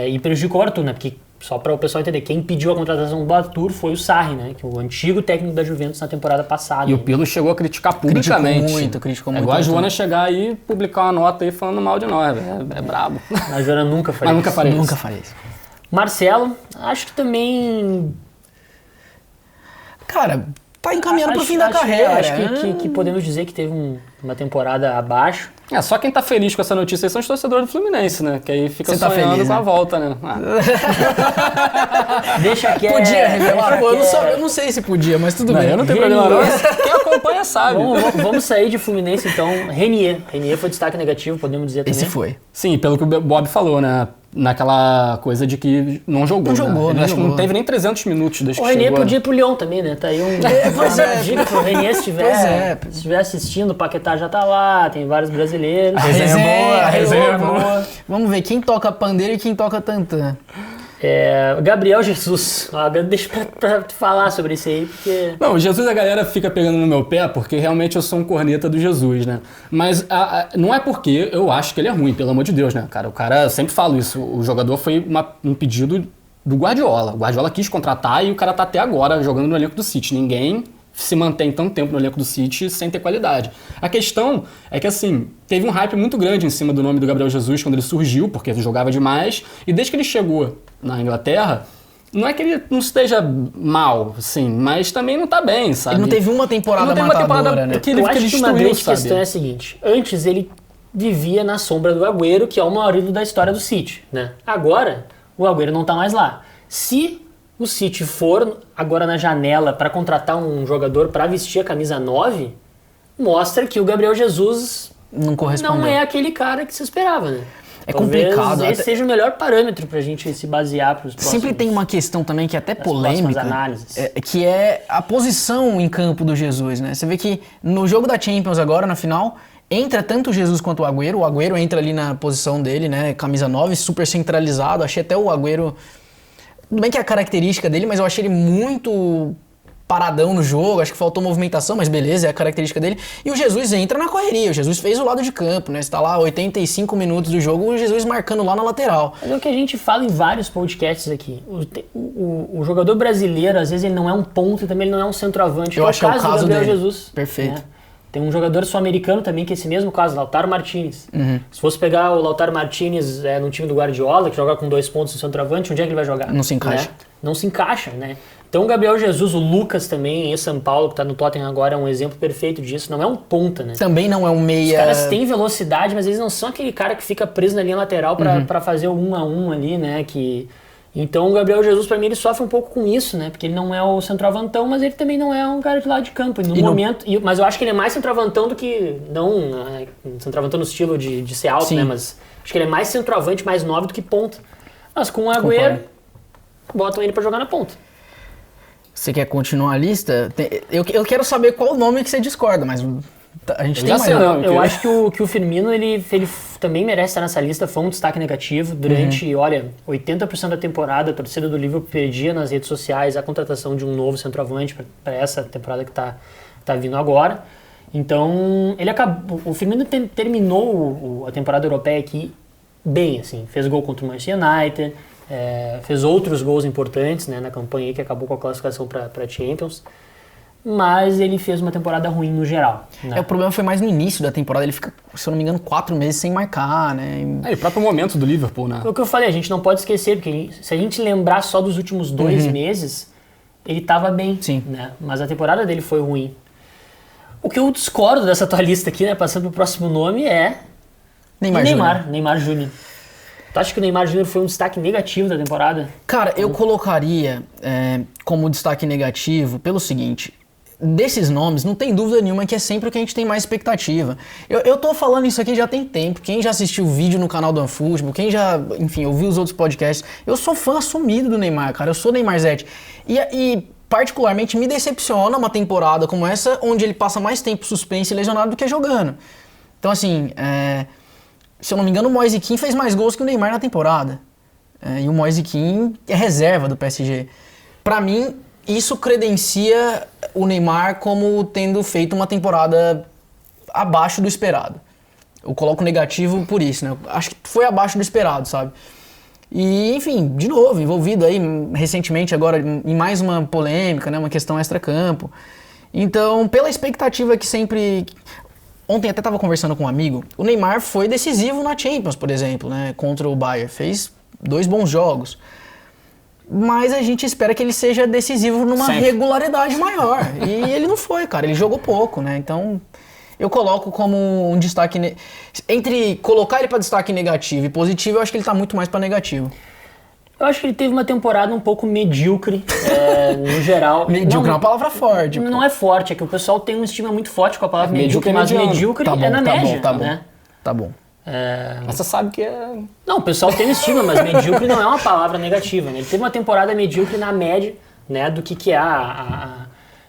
E prejudicou o Arthur, né? Porque, só para o pessoal entender, quem pediu a contratação do Arthur foi o Sarri, né? Que é o antigo técnico da Juventus na temporada passada. E o Pirlo chegou a criticar publicamente. Criticou É muito. igual a Joana chegar aí e publicar uma nota aí falando mal de nós. É brabo. A Joana nunca faria Mas nunca isso. farei isso. Nunca farei isso. Marcelo, acho que também... Cara, tá encaminhando pro Acho- fim da acho- carreira. Acho que podemos dizer que teve uma temporada abaixo. Só quem tá feliz com essa notícia aí são os torcedores do Fluminense, né? Que aí fica Você tá sonhando feliz, com né? a volta, né? Deixa que Podia revelar? deixa Pô, que eu não sei se podia, mas tudo Não, bem. eu não tenho problema não. Quem acompanha sabe. Vamos sair de Fluminense, então. Renier foi destaque negativo, podemos dizer também. Esse foi. Sim, pelo que o Bob falou, né? naquela coisa de que não jogou. Não jogou, Ele não acho que jogou. não teve nem 300 minutos desde O que Renier chegou. podia ir pro Lyon também, né? Tá aí pois é. uma dica pro Renier se estiver assistindo, o Paquetá já tá lá, tem vários brasileiros. A resenha é boa, a resenha é boa. Vamos ver quem toca pandeiro e quem toca tantã. Gabriel Jesus, deixa pra falar sobre isso aí, porque... Não, o Jesus a galera fica pegando no meu pé porque realmente eu sou um corneta do Jesus, né? Mas não é porque eu acho que ele é ruim, pelo amor de Deus, né, cara? O cara, eu sempre falo isso, o jogador foi um pedido do Guardiola. O Guardiola quis contratar e o cara tá até agora jogando no elenco do City. Ninguém se mantém tanto tempo no elenco do City sem ter qualidade. A questão é que, assim, teve um hype muito grande em cima do nome do Gabriel Jesus quando ele surgiu, porque ele jogava demais, e desde que ele chegou na Inglaterra, não é que ele não esteja mal, assim, mas também não tá bem, sabe? Ele não teve uma temporada matadora, né? Que ele, eu acho que uma grande sabe? questão é a seguinte, antes ele vivia na sombra do Agüero, que é o maior ídolo da história do City, né? Agora, o Agüero não tá mais lá. Se o City for agora na janela para contratar um jogador para vestir a camisa 9, mostra que o Gabriel Jesus Não correspondeu. não é aquele cara que se esperava, né? É Talvez complicado. esse seja o melhor parâmetro pra gente se basear pros próximos. Sempre tem uma questão também que é até polêmica, análises. Que é a posição em campo do Jesus, né? Você vê que no jogo da Champions agora, na final, entra tanto o Jesus quanto o Agüero entra ali na posição dele, né? Camisa 9, super centralizado. Achei até o Agüero... Tudo bem que é a característica dele, mas eu achei ele muito paradão no jogo, acho que faltou movimentação, mas beleza, é a característica dele. E o Jesus entra na correria, o Jesus fez o lado de campo, né? Você tá lá 85 minutos do jogo, o Jesus marcando lá na lateral. Mas é o que a gente fala em vários podcasts aqui. O jogador brasileiro, às vezes, ele não é um ponto e também ele não é um centroavante. Eu acho que é o caso do Gabriel dele. Jesus. Perfeito. Né? Tem um jogador sul-americano também, que é esse mesmo caso, Lautaro Martinez. Se fosse pegar o Lautaro Martinez no time do Guardiola, que joga com 2 pontos no centroavante, onde é que ele vai jogar? Não se encaixa. Né? Não se encaixa, né? Então o Gabriel Jesus, o Lucas também, em São Paulo, que tá no Tottenham agora, é um exemplo perfeito disso. Não é um ponta, né? Também não é um meia... Os caras têm velocidade, mas eles não são aquele cara que fica preso na linha lateral pra fazer o 1 a 1 ali, né? Então o Gabriel Jesus, pra mim, ele sofre um pouco com isso, né? Porque ele não é o centroavantão, mas ele também não é um cara de lado de campo. Mas eu acho que ele é mais centroavantão do que... Não centroavantão no estilo de ser alto, Sim. né? Mas acho que ele é mais centroavante, mais 9 do que ponta. Mas com o Agüero, botam ele pra jogar na ponta. Você quer continuar a lista? Eu quero saber qual o nome que você discorda, mas a gente tem mais... Eu acho que o Firmino, ele também merece estar nessa lista, foi um destaque negativo. Durante, 80% da temporada, a torcida do Liverpool pedia nas redes sociais a contratação de um novo centroavante para essa temporada que tá vindo agora. Então, o Firmino terminou a temporada europeia aqui bem, assim, fez gol contra o Manchester United, fez outros gols importantes, né, na campanha aí que acabou com a classificação para Champions, mas ele fez uma temporada ruim no geral. Né? O problema foi mais no início da temporada, ele fica, se eu não me engano, 4 meses sem marcar, né? E o próprio momento do Liverpool, né? Foi o que eu falei, a gente não pode esquecer, porque se a gente lembrar só dos últimos 2 meses, ele estava bem, Sim. Né? Mas a temporada dele foi ruim. O que eu discordo dessa tua lista aqui, né, passando pro próximo nome, é Neymar Júnior. Tu acha que o Neymar Júnior foi um destaque negativo da temporada? Cara, eu colocaria como destaque negativo pelo seguinte: desses nomes, não tem dúvida nenhuma que é sempre o que a gente tem mais expectativa. Eu tô falando isso aqui já tem tempo. Quem já assistiu o vídeo no canal do OneFootball, quem já, enfim, ouviu os outros podcasts, eu sou fã assumido do Neymar, cara. Eu sou Neymarzete. E particularmente me decepciona uma temporada como essa, onde ele passa mais tempo suspenso e lesionado do que jogando. Então, assim, se eu não me engano, o Moise Kean fez mais gols que o Neymar na temporada. E o Moise Kean é reserva do PSG. Pra mim, isso credencia o Neymar como tendo feito uma temporada abaixo do esperado. Eu coloco negativo por isso, né? Acho que foi abaixo do esperado, sabe? E, enfim, de novo, envolvido aí recentemente agora em mais uma polêmica, né? Uma questão extra-campo. Então, pela expectativa que sempre... Ontem até estava conversando com um amigo, o Neymar foi decisivo na Champions, por exemplo, né? Contra o Bayern. Fez 2 bons jogos. Mas a gente espera que ele seja decisivo numa regularidade maior. E ele não foi, cara. Ele jogou pouco, né? Então, eu coloco como um destaque... Entre colocar ele para destaque negativo e positivo, eu acho que ele tá muito mais para negativo. Eu acho que ele teve uma temporada um pouco medíocre, no geral. Medíocre é uma palavra forte. Não é forte, é que o pessoal tem um estigma muito forte com a palavra medíocre, mas medíocre tá bom, é na média, tá bom, né? Tá bom. Mas você sabe que é... Não, o pessoal tem um estigma, mas medíocre não é uma palavra negativa, né? Ele teve uma temporada medíocre na média, né, do que é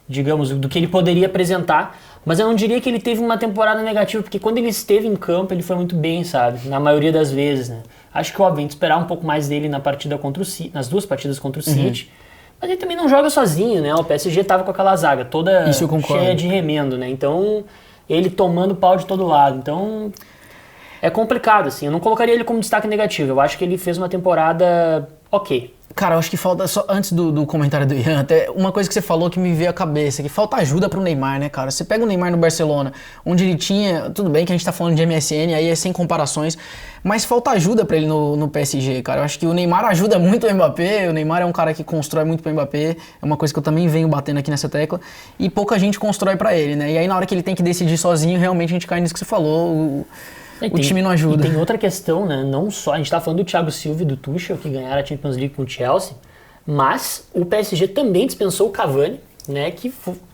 digamos, do que ele poderia apresentar, mas eu não diria que ele teve uma temporada negativa, porque quando ele esteve em campo, ele foi muito bem, sabe? Na maioria das vezes, né? Acho que, óbvio, a gente esperar um pouco mais dele na partida contra o City, nas 2 partidas contra o City, mas ele também não joga sozinho, né? O PSG tava com aquela zaga toda cheia de remendo, né? Então, ele tomando pau de todo lado. Então, é complicado, assim. Eu não colocaria ele como destaque negativo. Eu acho que ele fez uma temporada ok. Cara, eu acho que falta, só antes do comentário do Ian, até uma coisa que você falou que me veio à cabeça, que falta ajuda pro Neymar, né, cara? Você pega o Neymar no Barcelona, onde ele tinha, tudo bem que a gente tá falando de MSN, aí é sem comparações, mas falta ajuda pra ele no PSG, cara. Eu acho que o Neymar ajuda muito o Mbappé, o Neymar é um cara que constrói muito pro Mbappé, é uma coisa que eu também venho batendo aqui nessa tecla, e pouca gente constrói pra ele, né? E aí na hora que ele tem que decidir sozinho, realmente a gente cai nisso que você falou, o time não ajuda. E tem outra questão, né? Não só, a gente tá falando do Thiago Silva e do Tuchel, que ganharam a Champions League com o Chelsea, mas o PSG também dispensou o Cavani, né? Que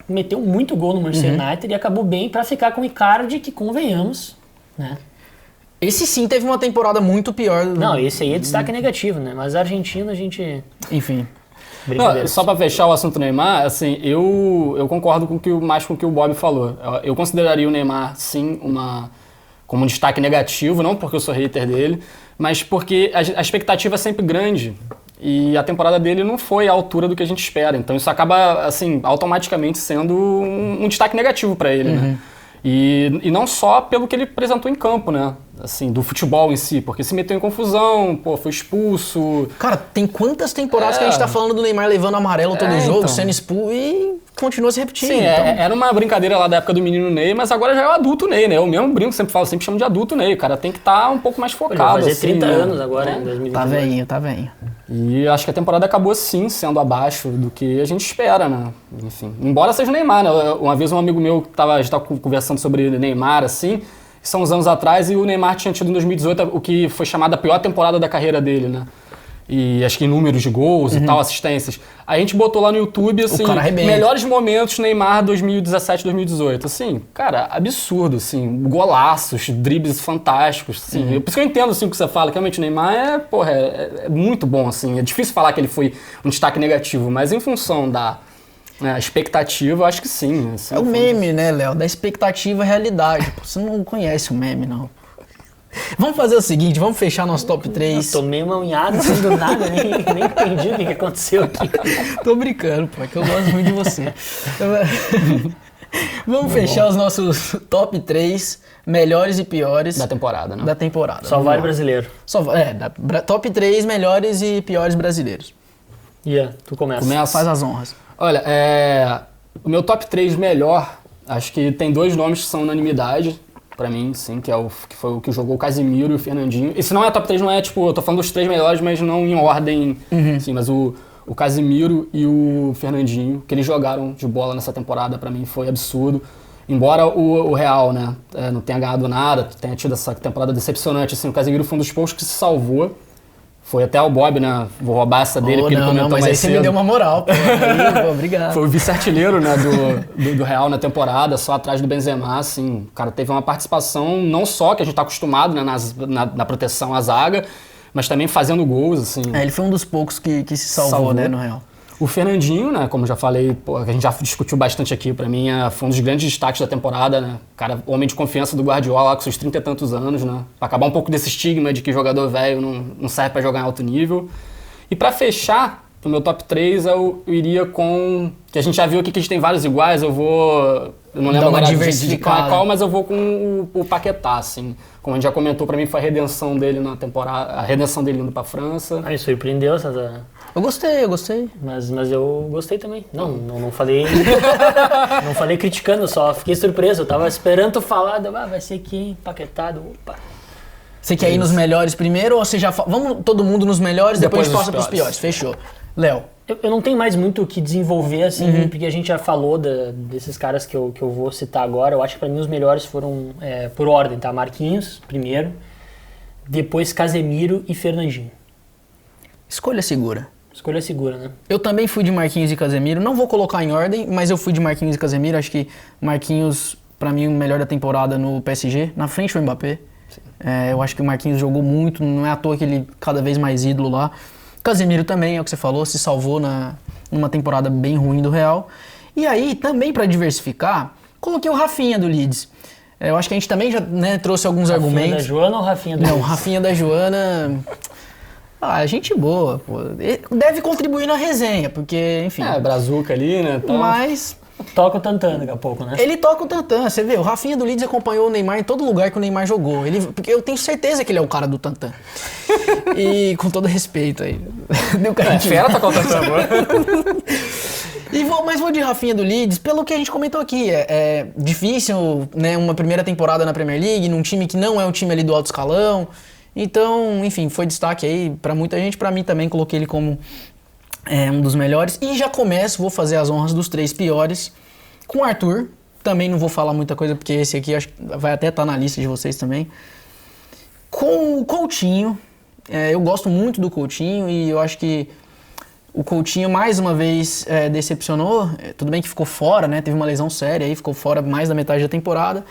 meteu muito gol no Manchester United e acabou bem pra ficar com o Icardi, que convenhamos, né? Esse sim teve uma temporada muito pior. Não, esse aí é destaque negativo, né? Mas a Argentina, a gente... Enfim. Não, só para fechar o assunto Neymar, assim, eu concordo mais com o que o Bob falou. Eu consideraria o Neymar, sim, como um destaque negativo, não porque eu sou hater dele, mas porque a expectativa é sempre grande e a temporada dele não foi à altura do que a gente espera. Então isso acaba, assim, automaticamente sendo um destaque negativo para ele, né? E não só pelo que ele apresentou em campo, né? Assim, do futebol em si, porque se meteu em confusão, foi expulso. Cara, tem quantas temporadas que a gente tá falando do Neymar levando amarelo todo jogo, então, sendo expulso e continua se repetindo. Sim, então. Era uma brincadeira lá da época do menino Ney, mas agora já é o adulto Ney, né? Eu mesmo brinco, sempre chamo de adulto Ney. O cara tem que estar um pouco mais focado. Vai fazer assim, 30 né? anos agora, em 2022. Tá velhinho. E acho que a temporada acabou sim sendo abaixo do que a gente espera, né? Enfim, embora seja o Neymar, né? Uma vez um amigo meu a gente tava conversando sobre Neymar, assim, são uns anos atrás, e o Neymar tinha tido em 2018 o que foi chamado a pior temporada da carreira dele, né? E acho que em números de gols e tal, assistências. Aí a gente botou lá no YouTube, assim, melhores momentos Neymar 2017, 2018. Assim, cara, absurdo, assim, golaços, dribles fantásticos, assim. Por isso que eu entendo, assim, o que você fala, que realmente o Neymar é muito bom, assim. É difícil falar que ele foi um destaque negativo, mas em função da expectativa, eu acho que sim. Assim, é o meme, né, Léo? Da expectativa à realidade. Você não conhece o meme, não. Vamos fazer o seguinte, vamos fechar nosso top 3. Eu tomei uma unhada assim do nada, nem entendi o que aconteceu aqui. Tô brincando, pô, é que eu gosto muito de você. Vamos fechar os nossos top 3 melhores e piores da temporada, né? Da temporada. Só vale brasileiro. Top 3 melhores e piores brasileiros. Tu começa. Faz as honras. Olha, o meu top 3 melhor, acho que tem 2 nomes que são unanimidade. Pra mim, sim, que foi o que jogou o Casemiro e o Fernandinho. Esse não é top 3, não é tipo, eu tô falando dos 3 melhores, mas não em ordem, sim, mas o Casemiro e o Fernandinho, que eles jogaram de bola nessa temporada, pra mim foi absurdo. Embora o Real, né, não tenha ganhado nada, tenha tido essa temporada decepcionante, assim, o Casemiro foi um dos poucos que se salvou. Foi até o Bob, né? Vou roubar essa dele, porque ele comentou mas mais aí cedo. Você me deu uma moral, pô. Aí, obrigado. Foi o vice-artilheiro, né, do Real na temporada, só atrás do Benzema, assim. O cara teve uma participação, não só que a gente tá acostumado, né, na proteção à zaga, mas também fazendo gols, assim. Ele foi um dos poucos que se salvou, né, no Real. O Fernandinho, né, como já falei, a gente já discutiu bastante aqui, pra mim foi um dos grandes destaques da temporada, né, cara, homem de confiança do Guardiola com seus 30 e tantos anos, né, pra acabar um pouco desse estigma de que jogador velho não serve pra jogar em alto nível. E pra fechar, o meu top 3 eu iria com, que a gente já viu aqui que a gente tem vários iguais, eu não lembro agora de qual, mas eu vou com o Paquetá, assim. Como a gente já comentou, pra mim foi a redenção dele na temporada, a redenção dele indo pra França. Me surpreendeu essa... Eu gostei. Mas eu gostei também. Não falei. Não falei criticando, só fiquei surpreso. Eu tava esperando tu falar, vai ser quem? Paquetado. Opa. Você quer ir nos melhores primeiro ou você já vamos todo mundo nos melhores, depois passa pros piores. Fechou. Léo. Eu não tenho mais muito o que desenvolver, assim, porque a gente já falou desses caras que eu vou citar agora. Eu acho que pra mim os melhores foram por ordem, tá? Marquinhos, primeiro. Depois Casemiro e Fernandinho. Escolha segura, né? Eu também fui de Marquinhos e Casemiro. Não vou colocar em ordem, mas eu fui de Marquinhos e Casemiro. Acho que Marquinhos, pra mim, o melhor da temporada no PSG. Na frente o Mbappé. Eu acho que o Marquinhos jogou muito, não é à toa que ele cada vez mais ídolo lá. Casemiro também, é o que você falou, se salvou numa temporada bem ruim do Real. E aí, também para diversificar, coloquei o Rafinha do Leeds. Eu acho que a gente também já, né, trouxe alguns argumentos. Rafinha da Joana ou Rafinha do Não, Leeds? Rafinha da Joana... gente boa, pô. Deve contribuir na resenha, porque, enfim... Brazuca ali, né? Então... Mas... Toca o Tantan daqui a pouco, né? Ele toca o Tantan, você vê, o Rafinha do Leeds acompanhou o Neymar em todo lugar que o Neymar jogou. Porque eu tenho certeza que ele é o cara do Tantan. E com todo respeito aí. Deu Fera tá contando essa agora. Mas vou de Rafinha do Leeds, pelo que a gente comentou aqui. É difícil, né, uma primeira temporada na Premier League, num time que não é um time ali do alto escalão. Então, enfim, foi destaque aí pra muita gente. Pra mim também, coloquei ele como um dos melhores. E já vou fazer as honras dos 3 piores com o Arthur. Também não vou falar muita coisa, porque esse aqui acho que vai até estar na lista de vocês também. Com o Coutinho. Eu gosto muito do Coutinho e eu acho que o Coutinho mais uma vez decepcionou. Tudo bem que ficou fora, né? Teve uma lesão séria aí, ficou fora mais da metade da temporada.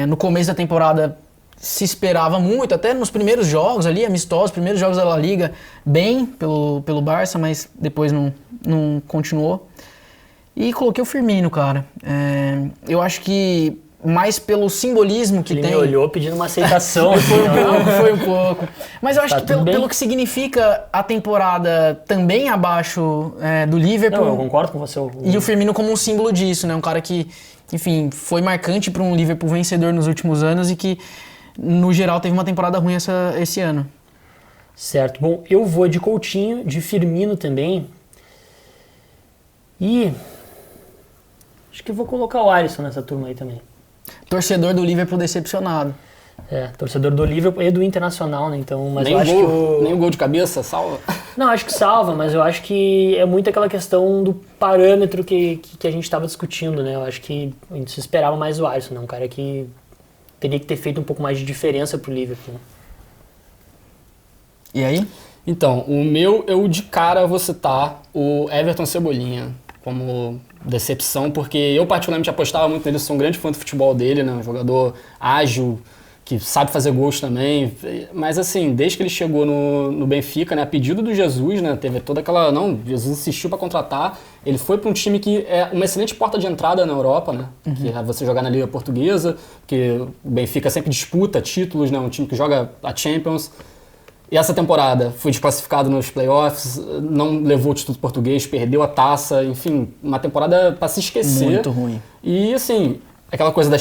No começo da temporada se esperava muito, até nos primeiros jogos ali, amistosos, primeiros jogos da La Liga, bem pelo Barça, mas depois não continuou. E coloquei o Firmino, cara. Eu acho que mais pelo simbolismo que Ele tem... me olhou pedindo uma aceitação. Foi um pouco. Mas eu acho Tá que tudo bem? pelo que significa a temporada também abaixo do Liverpool... Não, eu concordo com você. E o Firmino como um símbolo disso, né? Um cara que, enfim, foi marcante para um Liverpool vencedor nos últimos anos e que, no geral, teve uma temporada ruim esse ano. Certo. Bom, eu vou de Coutinho, de Firmino também. E acho que eu vou colocar o Alisson nessa turma aí também. Torcedor do Liverpool decepcionado. Torcedor do Liverpool e do Internacional, né? Então, mas Nem eu o acho gol, que nem o gol de cabeça salva? Não, acho que salva, mas eu acho que é muito aquela questão do parâmetro que a gente estava discutindo, né? Eu acho que a gente se esperava mais o Alisson, né? Um cara que teria que ter feito um pouco mais de diferença pro Liverpool. E aí? Então, o meu, eu de cara vou citar o Everton Cebolinha como decepção, porque eu particularmente apostava muito nele, sou um grande fã do futebol dele, né? Um jogador ágil, que sabe fazer gols também, mas assim, desde que ele chegou no Benfica, né, a pedido do Jesus, né, teve toda aquela, Jesus insistiu para contratar, ele foi para um time que é uma excelente porta de entrada na Europa, né, que é você jogar na Liga Portuguesa, porque o Benfica sempre disputa títulos, né, um time que joga a Champions. E essa temporada foi desclassificado nos playoffs, não levou o título português, perdeu a taça, enfim, uma temporada para se esquecer. Muito ruim. E assim, aquela coisa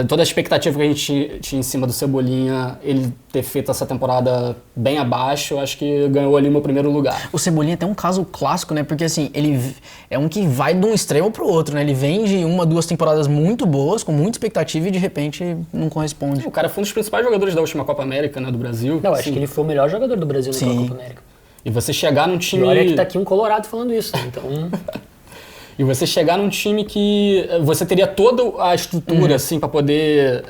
toda a expectativa que a gente tinha em cima do Cebolinha, ele ter feito essa temporada bem abaixo, eu acho que ganhou ali o meu primeiro lugar. O Cebolinha tem um caso clássico, né? Porque assim, ele é um que vai de um extremo pro outro, né? Ele vem de 1, 2 temporadas muito boas, com muita expectativa e de repente não corresponde. O cara foi um dos principais jogadores da última Copa América, né, do Brasil. Não, acho que ele foi o melhor jogador do Brasil naquela Copa América. E você chegar num time... E olha que tá aqui um colorado falando isso, né? Então... E você chegar num time que você teria toda a estrutura assim, para poder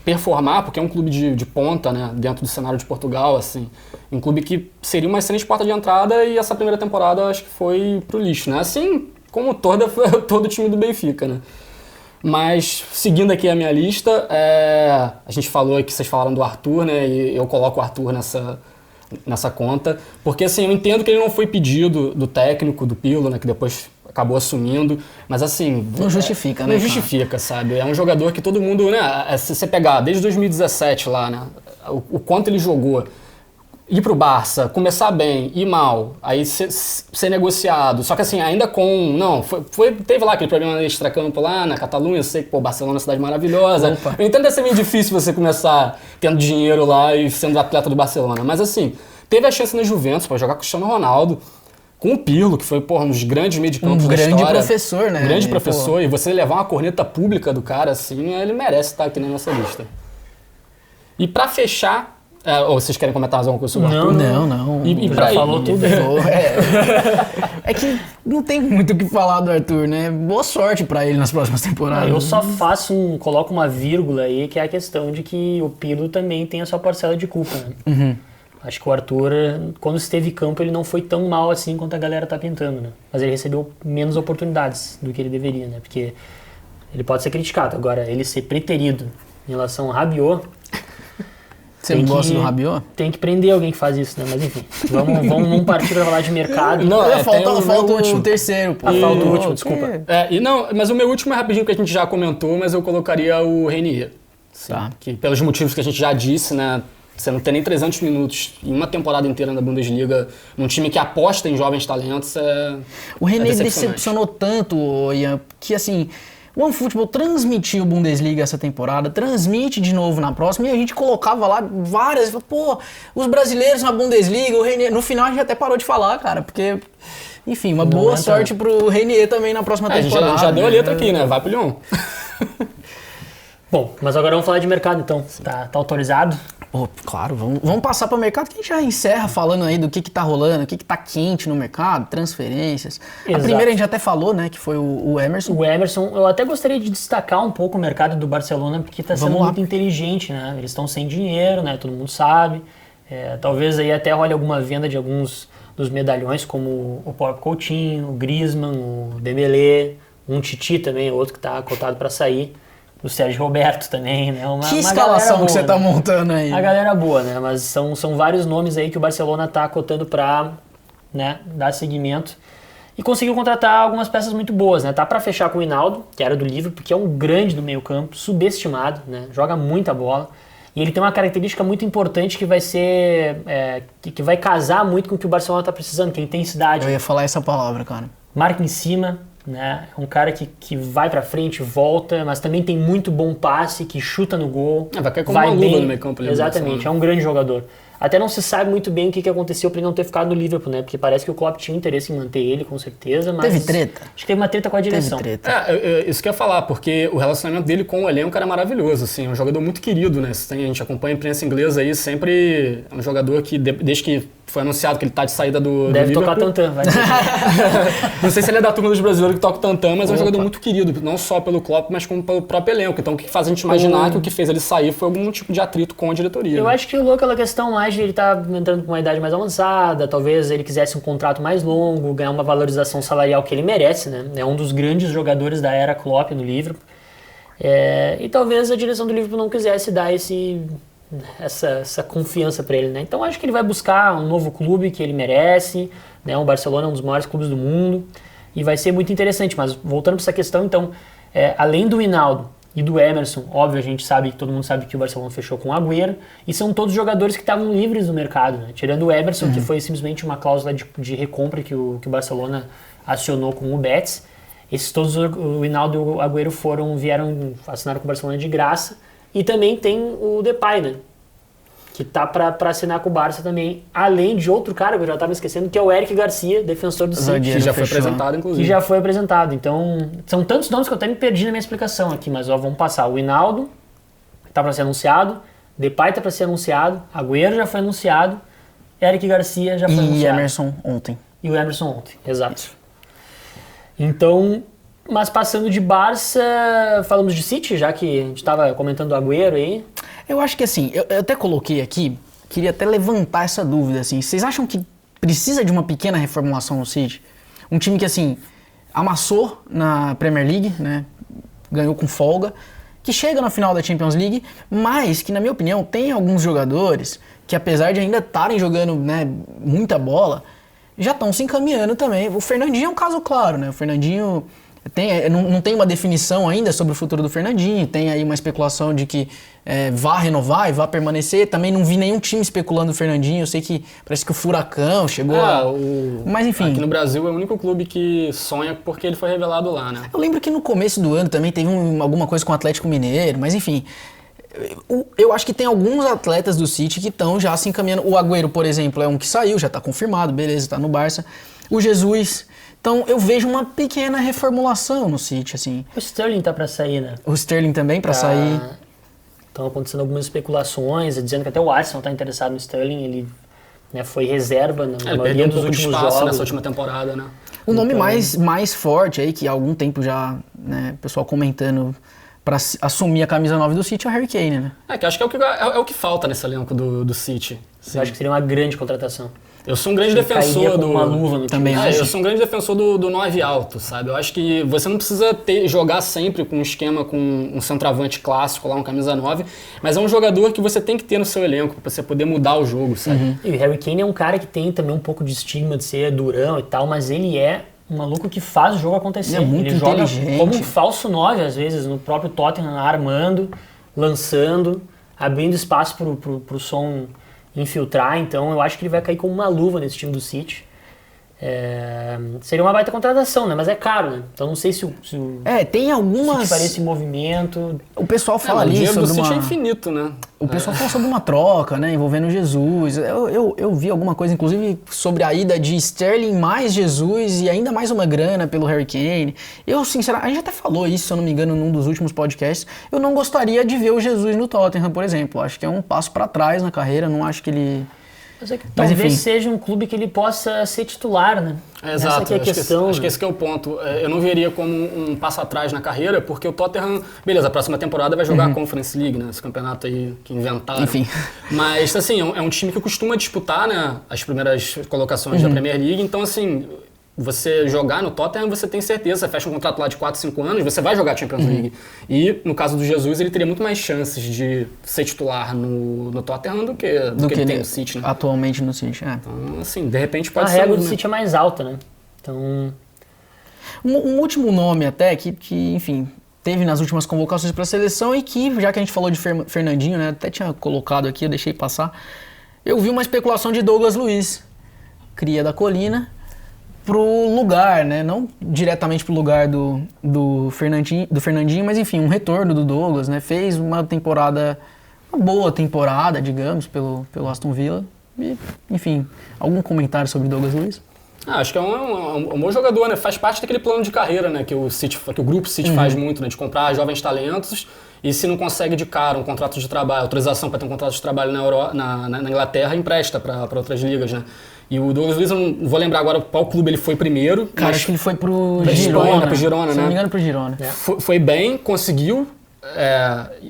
performar, porque é um clube de ponta, né, dentro do cenário de Portugal, assim, um clube que seria uma excelente porta de entrada, e essa primeira temporada acho que foi pro lixo, né? Assim como todo o time do Benfica, né? Mas seguindo aqui a minha lista, a gente falou aqui, vocês falaram do Arthur, né? E eu coloco o Arthur nessa conta, porque assim, eu entendo que ele não foi pedido do técnico, do Pirlo, né, que depois acabou assumindo, mas assim... Não justifica, né? Não justifica, sabe? É um jogador que todo mundo, né, se você pegar desde 2017 lá, né, o quanto ele jogou, ir pro Barça, começar bem, ir mal, aí ser negociado, só que assim, ainda com... Não, teve lá aquele problema extracampo lá na Catalunha, eu sei que, Barcelona é uma cidade maravilhosa. Opa. Eu entendo que deve ser meio difícil você começar tendo dinheiro lá e sendo atleta do Barcelona, mas assim, teve a chance na Juventus para jogar com o Cristiano Ronaldo, com o Pirlo, que foi, um dos grandes meio de campo da história. Um grande professor, né? Um grande professor, e você levar uma corneta pública do cara, assim, ele merece estar aqui na nossa lista. E pra fechar, ou vocês querem comentar mais alguma coisa sobre o Arthur? Não. E Já falou tudo. tudo. É que não tem muito o que falar do Arthur, né? Boa sorte pra ele nas próximas temporadas. Eu só coloco uma vírgula aí, que é a questão de que o Pirlo também tem a sua parcela de culpa, né? Acho que o Arthur, quando esteve em campo, ele não foi tão mal assim quanto a galera tá pintando, né? Mas ele recebeu menos oportunidades do que ele deveria, né? Porque ele pode ser criticado. Agora, ele ser preterido em relação ao Rabiot, Você não gosta do Rabiot? Tem que prender alguém que faz isso, né? Mas enfim, vamos partir para falar de mercado. Não, falta o terceiro, pô. Falta o último, desculpa. Mas o meu último é rapidinho, que a gente já comentou, mas eu colocaria o Renier. Tá. Que pelos motivos que a gente já disse, né? Você não tem nem 300 minutos em uma temporada inteira na Bundesliga, num time que aposta em jovens talentos, O Renier decepcionou tanto, Ian, que assim, o OneFootball transmitiu Bundesliga essa temporada, transmite de novo na próxima, e a gente colocava lá várias, pô, os brasileiros na Bundesliga, o Renier, no final a gente até parou de falar, cara, porque, enfim, uma boa sorte pro Renier também na próxima temporada. A gente já deu a letra aqui, né? Vai pro Lyon. Bom, mas agora vamos falar de mercado, então. Tá autorizado? Oh, claro, vamos passar para o mercado, que a gente já encerra falando aí do que tá rolando, o que tá quente no mercado, transferências. Exato. A primeira a gente até falou, né, que foi o Emerson. O Emerson, eu até gostaria de destacar um pouco o mercado do Barcelona, porque tá sendo muito inteligente, né? Eles estão sem dinheiro, né? Todo mundo sabe. Talvez aí até role alguma venda de alguns dos medalhões, como o Pop Coutinho, o Griezmann, o Dembélé, um Titi também, outro que tá cotado para sair. O Sérgio Roberto também, né? Que escalação boa, que você tá montando aí? A galera boa, né? Mas são vários nomes aí que o Barcelona tá cotando pra, né, dar seguimento. E conseguiu contratar algumas peças muito boas, né? Tá pra fechar com o Hinaldo, que era do Liverpool, que é um grande do meio campo, subestimado, né? Joga muita bola. E ele tem uma característica muito importante que vai ser... que vai casar muito com o que o Barcelona tá precisando, que é intensidade. Eu ia falar essa palavra, cara. Marca em cima, né? É um cara que vai pra frente, volta, mas também tem muito bom passe, que chuta no gol. Vai cair como uma luva no meio campo. Exatamente, é um grande jogador. Até não se sabe muito bem o que aconteceu para ele não ter ficado no Liverpool, né? Porque parece que o Klopp tinha interesse em manter ele, com certeza, mas... Teve treta? Acho que teve uma treta com a direção. Teve treta. Isso que eu ia falar, porque o relacionamento dele com o elenco era maravilhoso, assim, é um jogador muito querido, né? A gente acompanha a imprensa inglesa aí, sempre é um jogador que, desde que foi anunciado que ele tá de saída do Deve Liverpool... tocar tantã, vai dizer. Não sei se ele é da turma dos brasileiros que toca o tantã, mas é um jogador muito querido, não só pelo Klopp, mas como pelo próprio elenco. Então o que faz a gente imaginar que o que fez ele sair foi algum tipo de atrito com a diretoria. Eu acho que rolou aquela questão mais de ele estar entrando com uma idade mais avançada, talvez ele quisesse um contrato mais longo, ganhar uma valorização salarial que ele merece, né? É um dos grandes jogadores da era Klopp no Liverpool. E talvez a direção do Liverpool não quisesse dar essa confiança para ele, né? Então acho que ele vai buscar um novo clube que ele merece, né? O Barcelona é um dos maiores clubes do mundo e vai ser muito interessante. Mas voltando para essa questão, então, além do Hinaldo e do Emerson, óbvio, a gente sabe, todo mundo sabe que o Barcelona fechou com o Agüero, e são todos jogadores que estavam livres no mercado, né? Tirando o Emerson, que foi simplesmente uma cláusula de recompra que o Barcelona acionou com o Betis. Esses todos, o Hinaldo e o Agüero vieram assinar com o Barcelona de graça. E também tem o Depay, né? Que tá pra assinar com o Barça também. Além de outro cara que eu já tava esquecendo, que é o Eric Garcia, defensor do City. Que já foi apresentado, inclusive. Que já foi apresentado. Então, são tantos nomes que eu até me perdi na minha explicação aqui, mas vamos passar. O Hinaldo tá pra ser anunciado, Depay tá pra ser anunciado, Agüero já foi anunciado, Eric Garcia já foi anunciado. E Emerson ontem. E o Emerson ontem, exato. Isso. Então... Mas passando de Barça, falamos de City, já que a gente estava comentando o Agüero aí. Eu acho que assim, eu até coloquei aqui, queria até levantar essa dúvida, assim. Vocês acham que precisa de uma pequena reformulação no City? Um time que, assim, amassou na Premier League, né? Ganhou com folga, que chega na final da Champions League, mas que, na minha opinião, tem alguns jogadores que, apesar de ainda estarem jogando, né, muita bola, já estão se encaminhando também. O Fernandinho é um caso claro, né? O Fernandinho... não tem uma definição ainda sobre o futuro do Fernandinho, tem aí uma especulação de que vá renovar e vá permanecer. Também não vi nenhum time especulando o Fernandinho, eu sei que parece que o Furacão chegou Mas enfim... Aqui no Brasil é o único clube que sonha porque ele foi revelado lá, né? Eu lembro que no começo do ano também teve alguma coisa com o Atlético Mineiro, mas enfim... Eu acho que tem alguns atletas do City que estão já se encaminhando. O Agüero, por exemplo, é um que saiu, já está confirmado, beleza, está no Barça. O Jesus... Então eu vejo uma pequena reformulação no City, assim. O Sterling tá para sair, né? O Sterling também para sair. Estão acontecendo algumas especulações, dizendo que até o Arsenal tá interessado no Sterling. Ele, né, foi reserva na maioria dos últimos jogos. Nessa última temporada, né? O nome mais forte aí, que há algum tempo já, né, o pessoal comentando para assumir a camisa 9 do City é o Harry Kane, né? Que acho que é o que falta nesse elenco do City. Eu acho que seria uma grande contratação. Eu sou um grande Ele defensor cairia do... como uma luva no Também time. acho. Eu sou um grande defensor do 9 alto, sabe? Eu acho que você não precisa jogar sempre com um esquema com um centroavante clássico lá, um camisa 9, mas é um jogador que você tem que ter no seu elenco pra você poder mudar o jogo, sabe? E o Harry Kane é um cara que tem também um pouco de estigma de ser durão e tal, mas ele é um maluco que faz o jogo acontecer. Ele é muito joga inteligente. como um falso 9, às vezes, no próprio Tottenham, armando, lançando, abrindo espaço pro Son infiltrar. Então eu acho que ele vai cair como uma luva nesse time do City. Seria uma baita contratação, né? Mas é caro, né? Então não sei se o Tem algumas... City faria esse movimento. O pessoal fala o ali dinheiro do sobre City é uma... infinito, né? O pessoal fala sobre uma troca, né, envolvendo Jesus. Eu vi alguma coisa, inclusive, sobre a ida de Sterling mais Jesus e ainda mais uma grana pelo Harry Kane. Eu, sinceramente, a gente até falou isso, se eu não me engano, num dos últimos podcasts. Eu não gostaria de ver o Jesus no Tottenham, por exemplo. Acho que é um passo para trás na carreira, não acho que ele... Mas é que Mas, talvez enfim. seja um clube que ele possa ser titular, né? Exato, Essa que é a questão. acho que né? esse que é o ponto. Eu não veria como um passo atrás na carreira, porque o Tottenham, beleza, a próxima temporada vai jogar a Conference League, né? Esse campeonato aí que inventaram. Enfim. Mas, assim, é um time que costuma disputar, né, as primeiras colocações da Premier League, então, assim, você jogar no Tottenham, você tem certeza, você fecha um contrato lá de 4, 5 anos, você vai jogar a Champions League. E, no caso do Jesus, ele teria muito mais chances de ser titular no Tottenham do que ele tem no City, né? Atualmente no City, Então, assim, de repente A pode ser... régua do City é mais alta, né? Então, Um último nome até, que enfim, teve nas últimas convocações para a seleção e que, já que a gente falou de Fernandinho, né, até tinha colocado aqui, eu deixei passar, eu vi uma especulação de Douglas Luiz, cria da Colina, pro lugar, né, não diretamente pro lugar do Fernandinho, mas enfim, um retorno do Douglas, né, fez uma boa temporada, digamos, pelo Aston Villa, e, enfim, algum comentário sobre Douglas Luiz? Acho que é um bom jogador, né? Faz parte daquele plano de carreira, né? Que o grupo City faz muito, né? De comprar jovens talentos e, se não consegue de cara um contrato de trabalho, autorização para ter um contrato de trabalho na Inglaterra, empresta para outras ligas, né? E o Douglas Luiz, eu não vou lembrar agora qual clube ele foi primeiro. Cara, acho que ele foi pro Girona, Girona, né? Se não me engano, pro Girona. Foi bem, conseguiu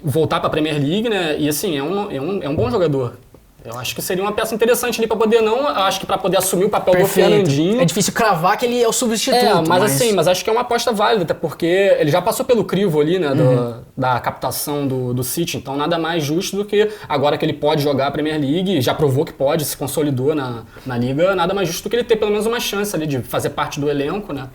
voltar para a Premier League, né? E assim, é um bom jogador. Eu acho que seria uma peça interessante ali para poder para poder assumir o papel do Fernandinho. É difícil cravar que ele é o substituto. Mas acho que é uma aposta válida, até porque ele já passou pelo crivo ali, né, da captação do City, então nada mais justo do que agora que ele pode jogar a Premier League, já provou que pode, se consolidou na Liga, nada mais justo do que ele ter pelo menos uma chance ali de fazer parte do elenco, né.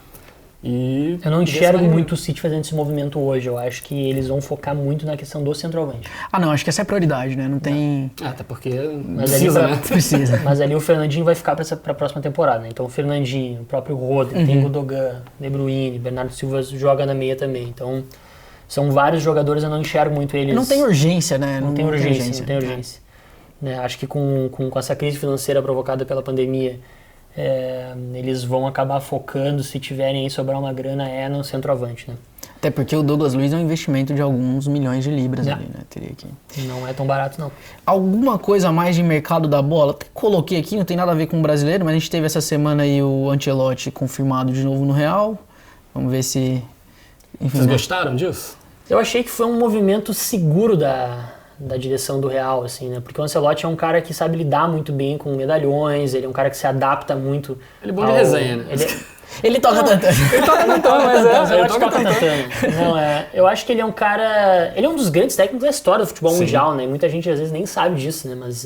E eu não enxergo muito o City fazendo esse movimento hoje. Eu acho que eles vão focar muito na questão do centroavante. Não, acho que essa é a prioridade, né? Não tem... Até porque precisa, né? Precisa. Mas ali o Fernandinho vai ficar para a próxima temporada, né? Então o Fernandinho, o próprio Rodri, tem Gundogan, De Bruyne, Bernardo Silva joga na meia também. Então são vários jogadores, eu não enxergo muito eles... Não tem urgência, né? Não tem urgência. Né? Acho que com essa crise financeira provocada pela pandemia, eles vão acabar focando, se tiverem aí sobrar uma grana, no centroavante, né? Até porque o Douglas Luiz é um investimento de alguns milhões de libras ali, né? Teria que... Não é tão barato, não. Alguma coisa a mais de mercado da bola? Até coloquei aqui, não tem nada a ver com o brasileiro, mas a gente teve essa semana aí o Ancelotti confirmado de novo no Real. Vamos ver se... Enfim, Vocês gostaram disso? Eu achei que foi um movimento seguro da direção do Real, assim, né? Porque o Ancelotti é um cara que sabe lidar muito bem com medalhões, ele é um cara que se adapta muito... Ele é bom de resenha, né? Ele toca tantano. Ele toca tantano, mas ele toca tantano. Eu acho que ele é um cara... Ele é um dos grandes técnicos da história do futebol mundial, né? Muita gente às vezes nem sabe disso, né? Mas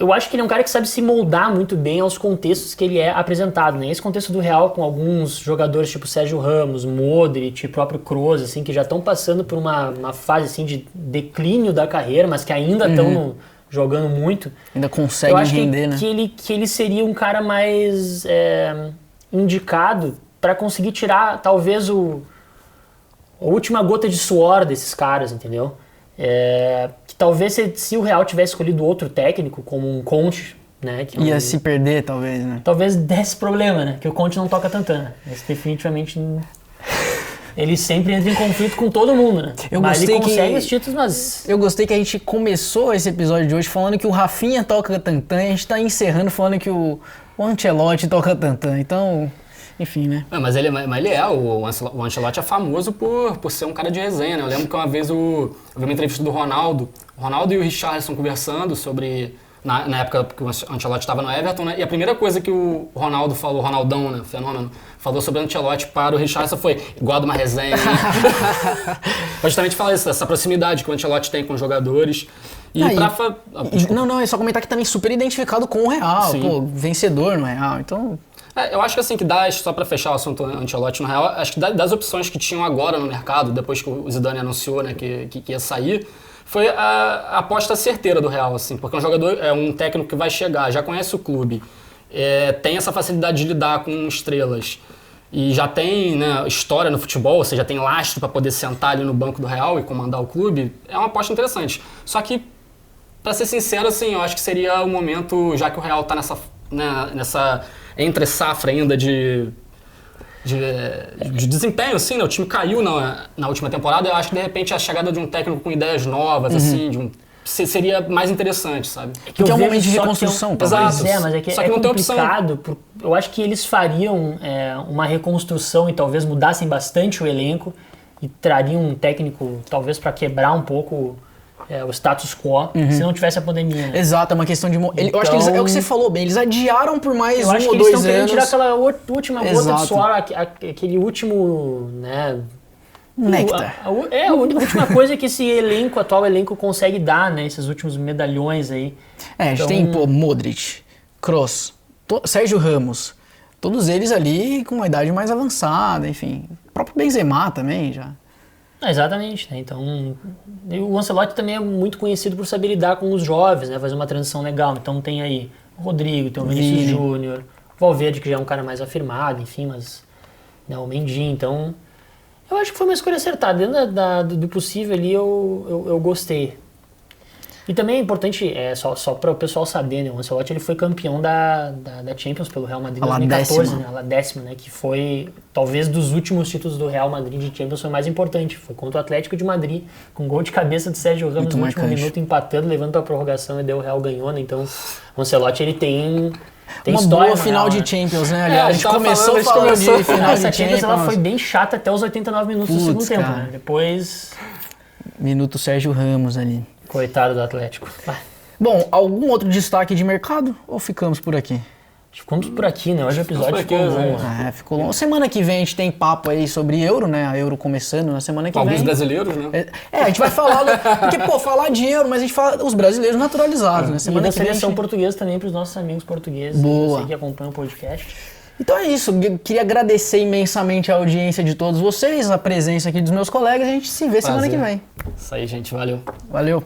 eu acho que ele é um cara que sabe se moldar muito bem aos contextos que ele é apresentado, né? Esse contexto do Real, com alguns jogadores tipo Sérgio Ramos, Modric, o próprio Kroos, assim, que já estão passando por uma fase assim, de declínio da carreira, mas que ainda estão jogando muito. Ainda conseguem render, né? Que ele seria um cara mais indicado para conseguir tirar, talvez, a última gota de suor desses caras, entendeu? Que talvez se o Real tivesse escolhido outro técnico, como um Conte, né? Que ia se perder, talvez, né? Talvez desse problema, né? Que o Conte não toca tantana. Mas definitivamente ele sempre entra em conflito com todo mundo, né? Mas ele consegue os títulos, mas... Eu gostei que a gente começou esse episódio de hoje falando que o Rafinha toca tantã e a gente tá encerrando falando que o Ancelotti toca tantã. Então... Enfim, né? Mas o Ancelotti é famoso por ser um cara de resenha, né? Eu lembro que uma vez eu vi uma entrevista do Ronaldo e o Richarlison conversando sobre na época que o Ancelotti estava no Everton, né? E a primeira coisa que o Ronaldo falou, o Ronaldão, né, fenômeno, falou sobre o Ancelotti para o Richarlison foi igual de uma resenha. Pra justamente falar isso, essa proximidade que o Ancelotti tem com os jogadores. E Não, é só comentar que também super identificado com o Real, Sim. pô, vencedor no Real, então... Eu acho que assim, só pra fechar o assunto Ancelotti no Real, acho que das opções que tinham agora no mercado, depois que o Zidane anunciou, né, que ia sair, foi a aposta certeira do Real, assim, porque é um jogador, é um técnico que vai chegar, já conhece o clube, tem essa facilidade de lidar com estrelas e já tem, né, história no futebol, ou seja, tem lastro para poder sentar ali no banco do Real e comandar o clube, é uma aposta interessante. Só que, para ser sincero, assim, eu acho que seria o momento, já que o Real tá nessa entre safra ainda de desempenho, assim, né? O time caiu na última temporada. Eu acho que, de repente, a chegada de um técnico com ideias novas, assim, seria mais interessante, sabe? Porque é um momento de reconstrução, talvez. Exato. Mas é que Só que não tem complicado. Eu acho que eles fariam uma reconstrução e talvez mudassem bastante o elenco e trariam um técnico, talvez, para quebrar um pouco o status quo, se não tivesse a pandemia. Né? Exato, é uma questão de... Eu acho que é o que você falou bem, eles adiaram por mais eu acho ou que 2 eles estão querendo anos. tirar aquela última gota Exato. de suor, aquele último, né... Néctar. A última coisa que esse atual elenco consegue dar, né? Esses últimos medalhões aí. A gente tem, Modric, Kroos, Sérgio Ramos, todos eles ali com uma idade mais avançada, enfim. O próprio Benzema também já. Exatamente, né? Então, o Ancelotti também é muito conhecido por saber lidar com os jovens, né? Fazer uma transição legal. Então tem aí o Rodrigo, tem o Vinícius Júnior, o Valverde, que já é um cara mais afirmado, enfim, mas... Né, o Mendy, então... Eu acho que foi uma escolha acertada. Dentro do possível ali, eu gostei. E também é importante, só para o pessoal saber, né? O Ancelotti ele foi campeão da Champions pelo Real Madrid em 2014, né? A 10ª, né? Que foi, talvez, dos últimos títulos do Real Madrid de Champions, foi mais importante. Foi contra o Atlético de Madrid, com gol de cabeça do Sérgio Ramos no último minuto, empatando, levando para a prorrogação, e daí o Real ganhou, né? Então, o Ancelotti, ele tem uma história, boa final de Champions, né? Aliás, a gente começou falando de final essa de Champions. Ela foi bem chata até os 89 minutos do segundo tempo, né? Depois... Minuto Sérgio Ramos ali. Coitado do Atlético. Bom, algum outro destaque de mercado ou ficamos por aqui? Ficamos por aqui, né? Hoje o episódio ficou longo. Ficou longo. Semana que vem a gente tem papo aí sobre Euro, né? A Euro começando na semana que vem. Alguns brasileiros, né? A gente vai falar... Porque, falar de Euro, mas a gente fala os brasileiros naturalizados, né? Semana que vem seleção portuguesa também para os nossos amigos portugueses. Boa. Que acompanham o podcast. Então é isso. Eu queria agradecer imensamente a audiência de todos vocês, a presença aqui dos meus colegas. A gente se vê semana que vem. Isso aí, gente. Valeu. Valeu.